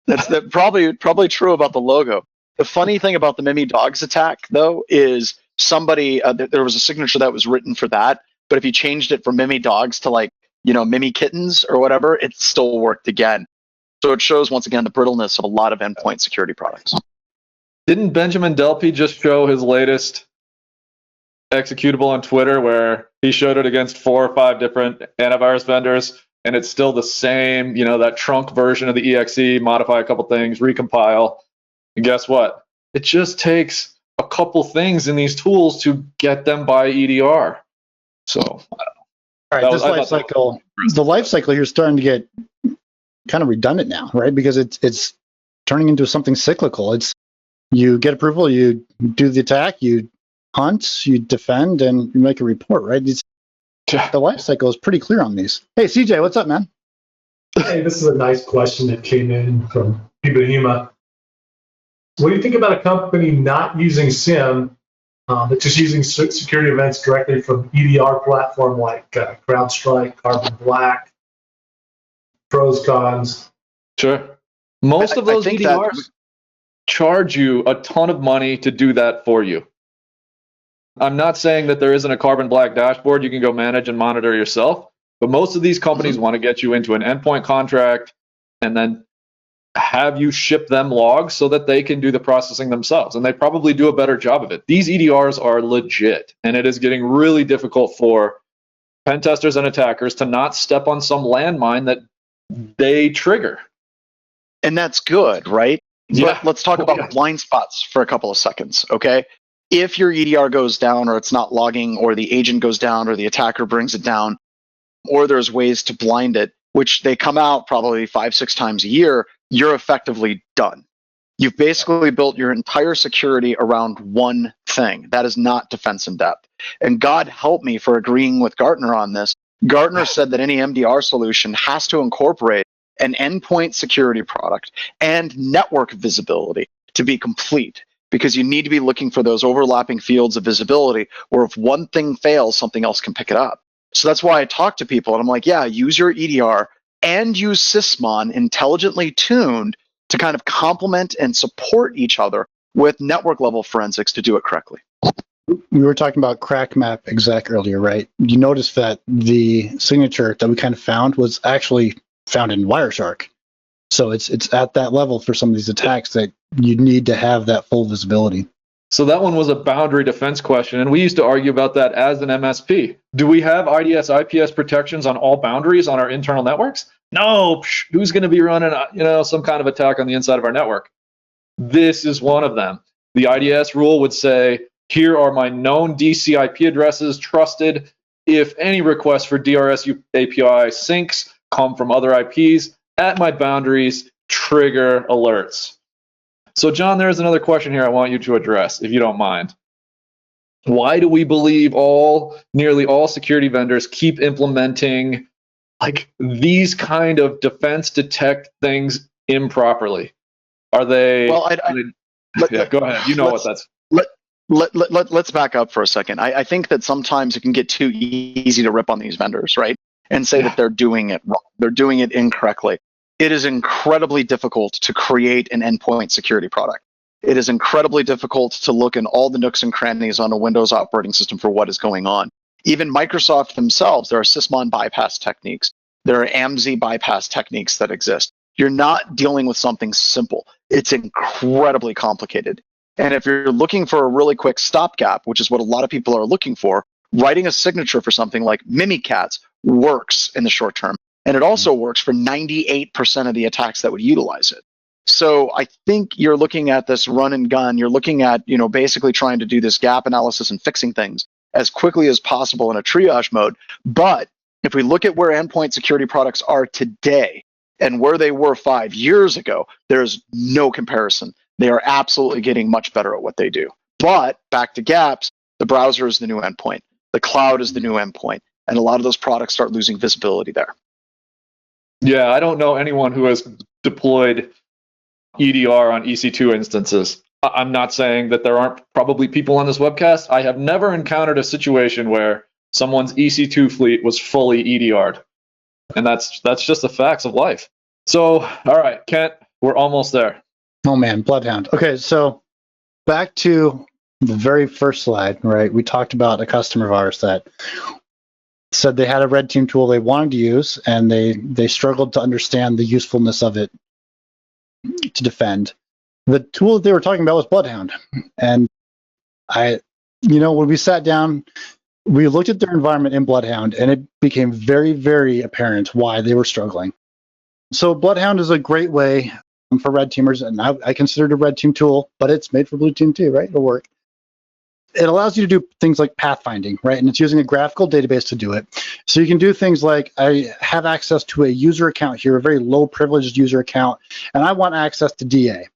That's probably true about the logo. The funny thing about the MimiDogs attack, though, is somebody there was a signature that was written for that, but if you changed it from MimiDogs to Mimikittens or whatever, it still worked again. So it shows once again the brittleness of a lot of endpoint security products. Didn't Benjamin Delpy just show his latest executable on Twitter where he showed it against 4 or 5 different antivirus vendors? And it's still the same, that trunk version of the EXE, modify a couple things, recompile. And guess what? It just takes a couple things in these tools to get them by EDR. So, I don't know. All right, the life cycle here is starting to get kind of redundant now, right? Because it's turning into something cyclical. It's you get approval, you do the attack, you hunt, you defend, and you make a report, right? The life cycle is pretty clear on these. Hey, CJ, what's up, man? Hey, this is a nice question that came in from Ibrahima. What do you think about a company not using SIM, but just using security events directly from EDR platform like CrowdStrike, Carbon Black, pros, cons? Sure. Most of those EDRs charge you a ton of money to do that for you. I'm not saying that there isn't a Carbon Black dashboard you can go manage and monitor yourself, but most of these companies want to get you into an endpoint contract and then have you ship them logs so that they can do the processing themselves, and they probably do a better job of it. These EDRs are legit, and it is getting really difficult for pen testers and attackers to not step on some landmine that they trigger. And that's good, right? Yeah. But let's talk about blind spots for a couple of seconds, okay? If your EDR goes down or it's not logging or the agent goes down or the attacker brings it down or there's ways to blind it, which they come out probably 5-6 times a year, you're effectively done. You've basically built your entire security around one thing. That is not defense in depth. And God help me for agreeing with Gartner on this. Gartner said that any MDR solution has to incorporate an endpoint security product and network visibility to be complete, because you need to be looking for those overlapping fields of visibility where if one thing fails, something else can pick it up. So that's why I talk to people and I'm like, yeah, use your EDR and use Sysmon intelligently tuned to kind of complement and support each other with network level forensics to do it correctly. We were talking about CrackMapExec earlier, right? You noticed that the signature that we kind of found was actually found in Wireshark. So it's at that level for some of these attacks that you need to have that full visibility. So that one was a boundary defense question, and we used to argue about that as an MSP. Do we have IDS IPS protections on all boundaries on our internal networks? No. Who's going to be running, some kind of attack on the inside of our network? This is one of them. The IDS rule would say, here are my known DC IP addresses, trusted. If any requests for DRS API syncs come from other IPs at my boundaries, trigger alerts. So, John, there's another question here I want you to address, if you don't mind. Why do we believe nearly all security vendors keep implementing like these kind of defense detect things improperly? Are they? Well, go ahead. You know what that's. Let's back up for a second. I think that sometimes it can get too easy to rip on these vendors, right? And say that they're doing it wrong. They're doing it incorrectly. It is incredibly difficult to create an endpoint security product. It is incredibly difficult to look in all the nooks and crannies on a Windows operating system for what is going on. Even Microsoft themselves, there are sysmon bypass techniques. There are AMSI bypass techniques that exist. You're not dealing with something simple. It's incredibly complicated. And if you're looking for a really quick stopgap, which is what a lot of people are looking for, writing a signature for something like Mimikatz works in the short term. And it also works for 98% of the attacks that would utilize it. So I think you're looking at this run and gun. You're looking at, basically trying to do this gap analysis and fixing things as quickly as possible in a triage mode. But if we look at where endpoint security products are today and where they were 5 years ago, there's no comparison. They are absolutely getting much better at what they do. But back to gaps, the browser is the new endpoint. The cloud is the new endpoint. And a lot of those products start losing visibility there. Yeah, I don't know anyone who has deployed EDR on EC2 instances. I'm not saying that there aren't probably people on this webcast. I have never encountered a situation where someone's EC2 fleet was fully EDR'd. And that's just the facts of life. So, all right, Kent, we're almost there. Oh man, BloodHound. Okay, so back to the very first slide, right? We talked about a customer of ours that said they had a red team tool they wanted to use, and they struggled to understand the usefulness of it to defend. The tool that they were talking about was BloodHound. And when we sat down, we looked at their environment in BloodHound, and it became very, very apparent why they were struggling. So BloodHound is a great way for red teamers, and I consider it a red team tool, but it's made for blue team too, right? It'll work. It allows you to do things like pathfinding, right? And it's using a graphical database to do it. So you can do things like, I have access to a user account here, a very low privileged user account, and I want access to DA.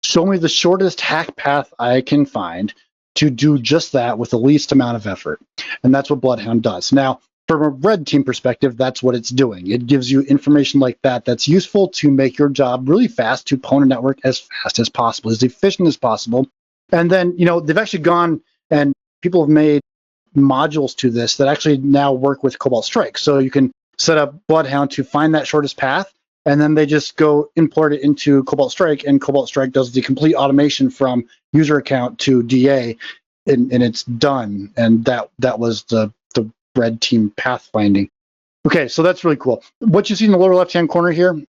Show me the shortest hack path I can find to do just that with the least amount of effort. And that's what BloodHound does. Now, from a red team perspective, that's what it's doing. It gives you information like that that's useful to make your job really fast, to pwn a network as fast as possible, as efficient as possible. And then, they've actually gone and people have made modules to this that actually now work with Cobalt Strike. So you can set up BloodHound to find that shortest path, and then they just go import it into Cobalt Strike, and Cobalt Strike does the complete automation from user account to DA, and it's done. And that was the red team pathfinding. Okay, so that's really cool. What you see in the lower left-hand corner here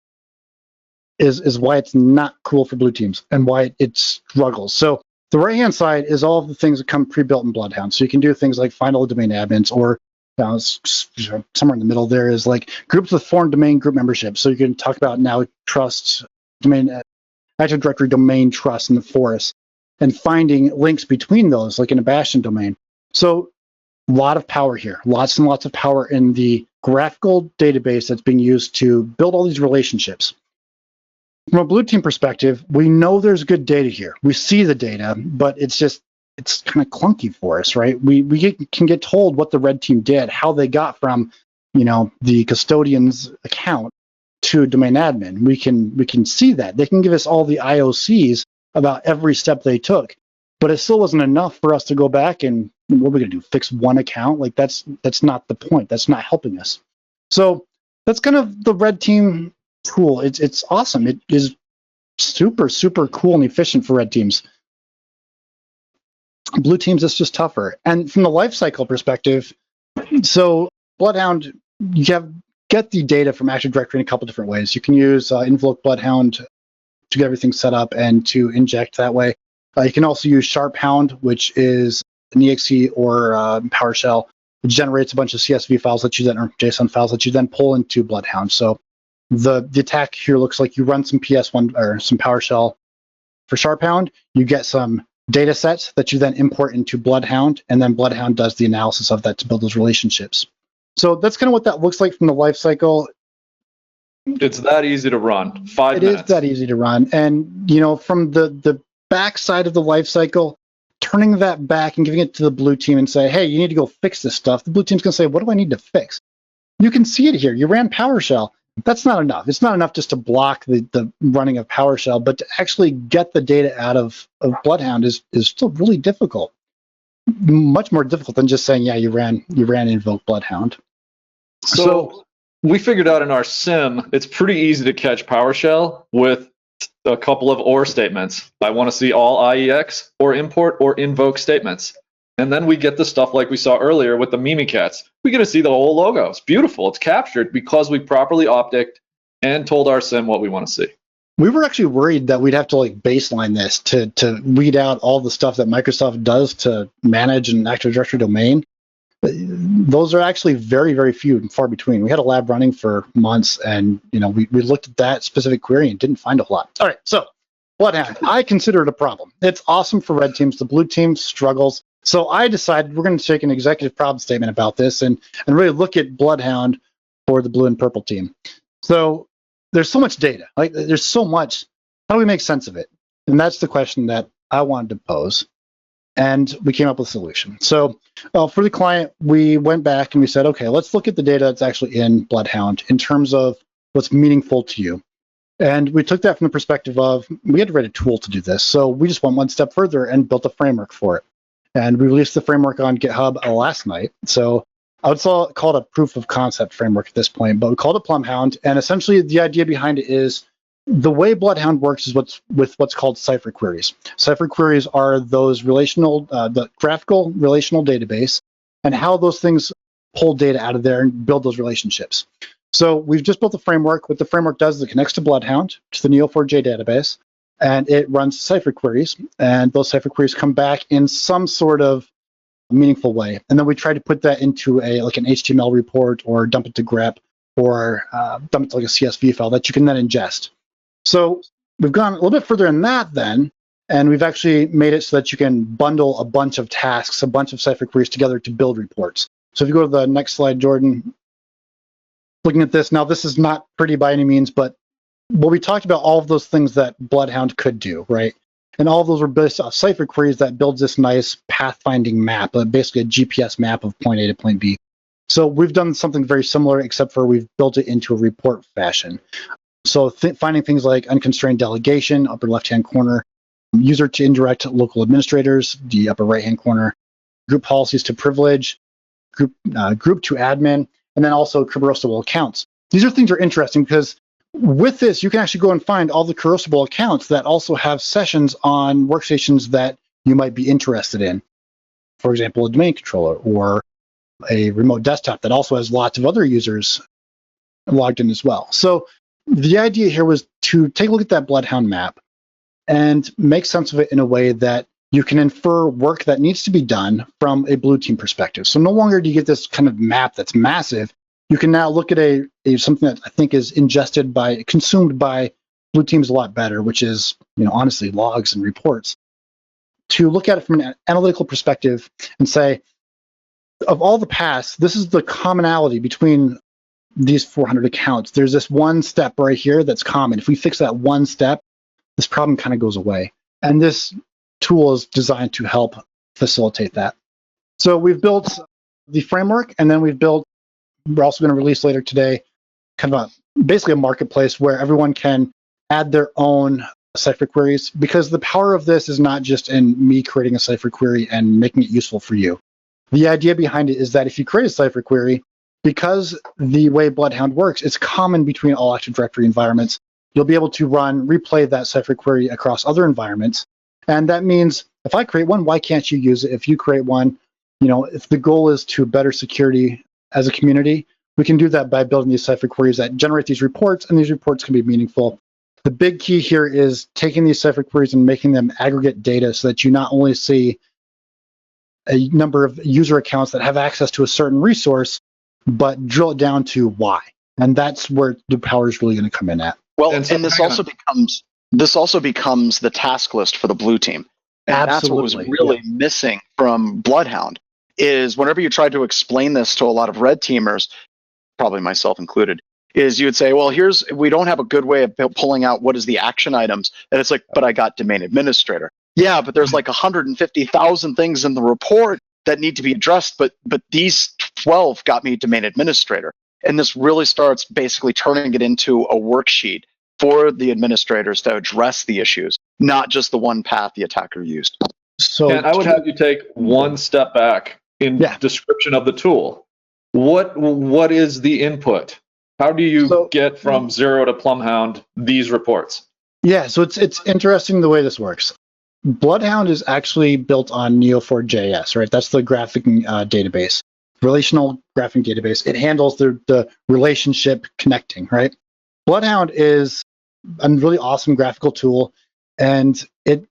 is why it's not cool for blue teams and why it struggles. So the right-hand side is all of the things that come pre-built in BloodHound. So you can do things like find all the domain admins, or somewhere in the middle there is like groups with foreign domain group membership. So you can talk about now trust, domain, Active Directory domain trust in the forest, and finding links between those, like in a Bastion domain. So a lot of power here, lots and lots of power in the graphical database that's being used to build all these relationships. From a blue team perspective, we know there's good data here. We see the data, but it's kind of clunky for us, right? We can get told what the red team did, how they got from, the custodian's account to domain admin. We can see that. They can give us all the IOCs about every step they took, but it still wasn't enough for us to go back and, what are we going to do, fix one account? Like that's not the point. That's not helping us. So that's kind of the red team tool. It's awesome. It is super, super cool and efficient for red teams. Blue teams, it's just tougher. And from the lifecycle perspective, so BloodHound, you get the data from Active Directory in a couple different ways. You can use invoke BloodHound to get everything set up and to inject that way. You can also use Sharphound, which is an exe or PowerShell, which generates a bunch of CSV files that you then, or JSON files that you then pull into BloodHound. So the attack here looks like you run some PS1 or some PowerShell for Sharphound, you get some data sets that you then import into BloodHound, and then BloodHound does the analysis of that to build those relationships. So that's kind of what that looks like from the life cycle. It's that easy to run. 5 minutes. It is that easy to run. And, you know, from the back side of the life cycle, turning that back and giving it to the blue team and say, hey, you need to go fix this stuff. The blue team's going to say, what do I need to fix? You can see it here. You ran PowerShell. That's not enough. It's not enough just to block the running of PowerShell, but to actually get the data out of BloodHound is still really difficult. Much more difficult than just saying, yeah, you ran invoke BloodHound. So we figured out in our sim, it's pretty easy to catch PowerShell with a couple of OR statements. I want to see all IEX or import or invoke statements. And then we get the stuff like we saw earlier with the Mimikatz. We get to see the whole logo. It's beautiful. It's captured because we properly opticed and told our sim what we want to see. We were actually worried that we'd have to like baseline this to weed out all the stuff that Microsoft does to manage an Active Directory domain. Those are actually very, very few and far between. We had a lab running for months, and we looked at that specific query and didn't find a whole lot. All right, so BloodHound, I consider it a problem. It's awesome for red teams. The blue team struggles. So I decided we're going to take an executive problem statement about this and really look at BloodHound for the blue and purple team. So there's so much data. Like there's so much. How do we make sense of it? And that's the question that I wanted to pose. And we came up with a solution. So for the client, we went back and we said, okay, let's look at the data that's actually in BloodHound in terms of what's meaningful to you. And we took that from the perspective of, we had to write a tool to do this. So we just went one step further and built a framework for it. And we released the framework on GitHub last night. So I would call it a proof of concept framework at this point, but we called it Plumbhoud. And essentially the idea behind it is the way BloodHound works is what's called cipher queries. Cipher queries are those the graphical relational database and how those things pull data out of there and build those relationships. So we've just built a framework. What the framework does is it connects to BloodHound, to the Neo4j database, and it runs cipher queries, and those cipher queries come back in some sort of meaningful way. And then we try to put that into an HTML report or dump it to grep or dump it to like a CSV file that you can then ingest. So we've gone a little bit further than that then, and we've actually made it so that you can bundle a bunch of tasks, a bunch of cipher queries together to build reports. So if you go to the next slide, Jordan, looking at this, now this is not pretty by any means, but we talked about all of those things that BloodHound could do, right? And all of those were based off cipher queries that builds this nice pathfinding map, basically a GPS map of point A to point B. So we've done something very similar, except for we've built it into a report fashion. So finding things like unconstrained delegation, upper left-hand corner, user to indirect local administrators, the upper right-hand corner, group policies to privilege, group to admin, and then also corrosible accounts. These are things that are interesting because with this, you can actually go and find all the corrosible accounts that also have sessions on workstations that you might be interested in. For example, a domain controller or a remote desktop that also has lots of other users logged in as well. So the idea here was to take a look at that BloodHound map and make sense of it in a way that you can infer work that needs to be done from a blue team perspective. So no longer do you get this kind of map that's massive. You can now look at something that I think is consumed by blue teams a lot better, which is, honestly, logs and reports. To look at it from an analytical perspective and say, of all the past, this is the commonality between these 400 accounts. There's this one step right here that's common. If we fix that one step, this problem kind of goes away. And this tool is designed to help facilitate that. So we've built the framework, and then we're also going to release later today basically a marketplace where everyone can add their own cipher queries, because the power of this is not just in me creating a cipher query and making it useful for you. The idea behind it is that if you create a cipher query, because the way BloodHound works, it's common between all Active Directory environments, you'll be able to replay that cipher query across other environments. And that means if I create one, why can't you use it? If you create one, if the goal is to better security as a community, we can do that by building these cipher queries that generate these reports, and these reports can be meaningful. The big key here is taking these cipher queries and making them aggregate data so that you not only see a number of user accounts that have access to a certain resource, but drill it down to why. And that's where the power is really going to come in at. Well, And so- and this also becomes the task list for the blue team. And that's what was Absolutely, really missing from BloodHound, is whenever you tried to explain this to a lot of red teamers, probably myself included, is you would say, well, we don't have a good way of pulling out what is the action items. And it's like, but I got domain administrator. Yeah, but there's like 150,000 things in the report that need to be addressed, but these 12 got me domain administrator. And this really starts basically turning it into a worksheet for the administrators to address the issues, not just the one path the attacker used. So And I would have you take one step back in description of the tool. What is the input? How do you get from 0 to Plumbhound these reports? Yeah, so it's interesting the way this works. BloodHound is actually built on Neo4j.s, right? That's the graphing database, relational graphing database. It handles the relationship connecting, right? BloodHound is a really awesome graphical tool, and it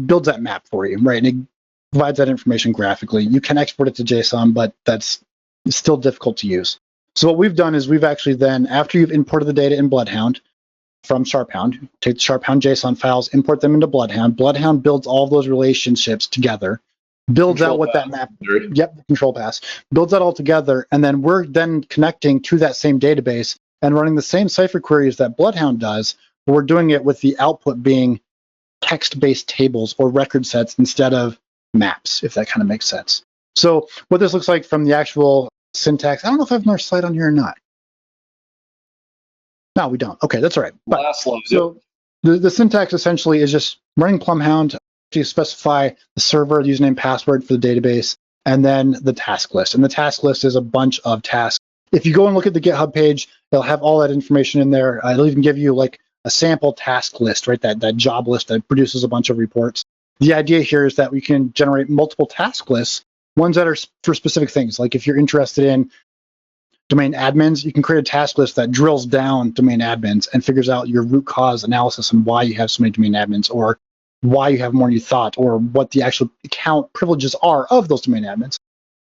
builds that map for you, right? And it provides that information graphically. You can export it to JSON, but that's still difficult to use. So what we've done is we've actually then, after you've imported the data in BloodHound from SharpHound, take the SharpHound JSON files, import them into BloodHound. BloodHound builds all of those relationships together, builds out what that map, the control pass, builds that all together, and then we're then connecting to that same database and running the same cipher queries that BloodHound does, but we're doing it with the output being text-based tables or record sets instead of maps, if that kind of makes sense. So what this looks like from the actual syntax, I don't know if I have another slide on here or not. No, we don't. Okay, that's all right. But, Last slide. so the syntax essentially is just running Plumbhound to specify the server, the username, password for the database, and then the task list. And the task list is a bunch of tasks. If you go and look at the GitHub page, it'll have all that information in there. It'll even give you like a sample task list, right? That job list that produces a bunch of reports. The idea here is that we can generate multiple task lists, ones that are for specific things. Like if you're interested in domain admins, you can create a task list that drills down domain admins and figures out your root cause analysis and why you have so many domain admins, or why you have more than you thought, or what the actual account privileges are of those domain admins.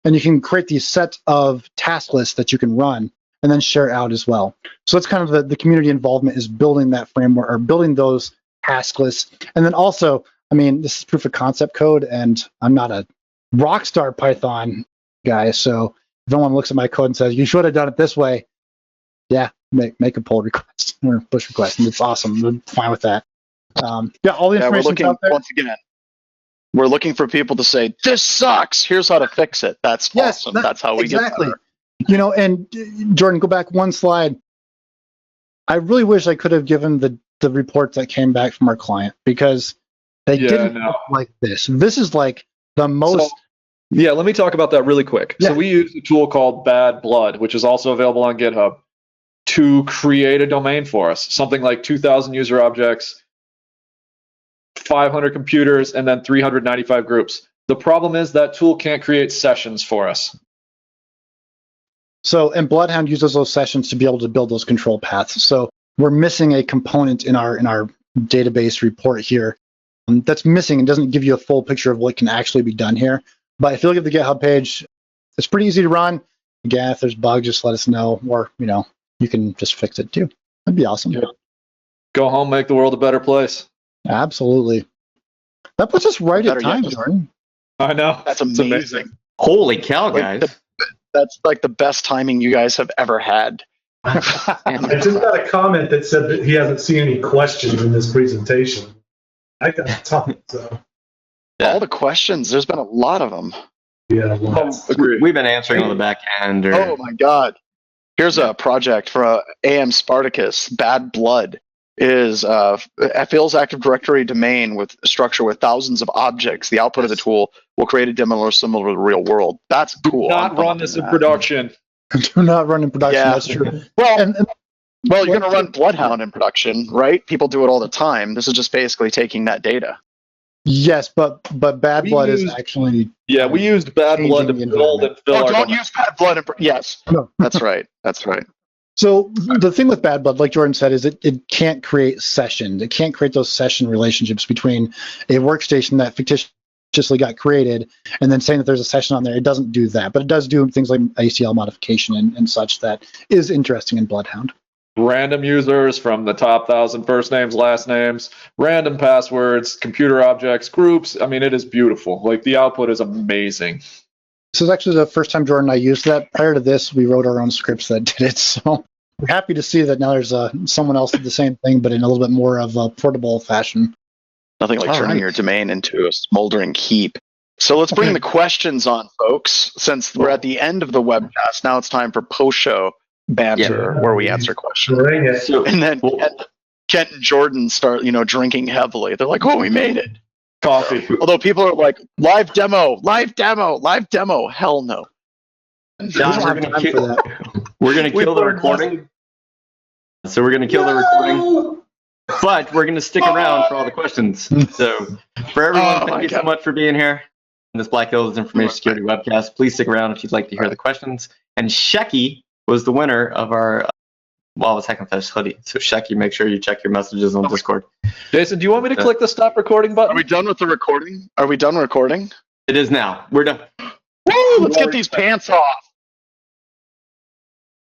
And you can create these set of task lists that you can run and then share out as well. So that's kind of the community involvement, is building that framework or building those task lists. And then also, I mean, this is proof of concept code, and I'm not a rockstar Python guy, so if anyone looks at my code and says, you should have done it this way, yeah, make a pull request or push request, and it's awesome. We're fine with that. Yeah, all the information out there. Once again, we're looking for people to say, this sucks, here's how to fix it. That's awesome. That's how we get better. You know, and Jordan, go back one slide. I really wish I could have given the reports that came back from our client, because they didn't look like this. This is like the most... Yeah, let me talk about that really quick. Yeah. So we use a tool called Bad Blood, which is also available on GitHub, to create a domain for us. Something like 2,000 user objects, 500 computers, and then 395 groups. The problem is that tool can't create sessions for us. So, and BloodHound uses those sessions to be able to build those control paths. So we're missing a component in our database report here that's missing and doesn't give you a full picture of what can actually be done here. But if you look at the GitHub page, it's pretty easy to run. Again, if there's bugs, just let us know, or you can just fix it too. That'd be awesome. Yeah. Go home, make the world a better place. Absolutely. That puts us right at time, Jordan. I know. That's amazing. Holy cow, guys. That's like the best timing you guys have ever had. I just got a comment that said that he hasn't seen any questions in this presentation. I got a ton, so. All the questions, there's been a lot of them. Yeah. We've been answering on the back end. Oh my God. Here's a project for AM Spartacus. Bad Blood is FAIL's Active Directory domain with a structure with thousands of objects. The output of the tool will create a demo similar to the real world. That's cool. Do not run this in production. Do not run in production. Yeah. That's true. Well, well, you're going to run BloodHound in production, right? People do it all the time. This is just basically taking that data. Yes, but Bad Blood is actually... Yeah, we used Bad Blood to build and fill our... Don't use Bad Blood. Yes, No. That's right. That's right. So the thing with Bad Blood, like Jordan said, is it can't create sessions. It can't create those session relationships between a workstation that fictitiously got created and then saying that there's a session on there. It doesn't do that, but it does do things like ACL modification and such that is interesting in BloodHound. Random users from the top 1,000 first names, last names, random passwords, computer objects, groups. I mean, it is beautiful. Like, the output is amazing. This is actually the first time Jordan and I used that. Prior to this, we wrote our own scripts that did it. So we're happy to see that now there's someone else did the same thing, but in a little bit more of a portable fashion. Nothing like turning your domain into a smoldering heap. So let's bring the questions on, folks. Since we're at the end of the webcast, now it's time for post-show banter where we answer questions. Bring it. So, And then Kent and Jordan start, drinking heavily. They're like, "Oh, we made it." Coffee. Although people are like, live demo. Hell no. John, we're gonna kill the recording. So we're gonna kill the recording, but we're gonna stick around for all the questions. So for everyone, thank you so much for being here in this Black Hills Information Security webcast. Please stick around if you'd like to hear the questions. And Shecky was the winner of our Lawless Hack and Fetish hoodie. So Shecky, make sure you check your messages on Discord. Jason, do you want me to click the stop recording button? Are we done with the recording? Are we done recording? It is now. We're done. Woo! Let's get these pants off.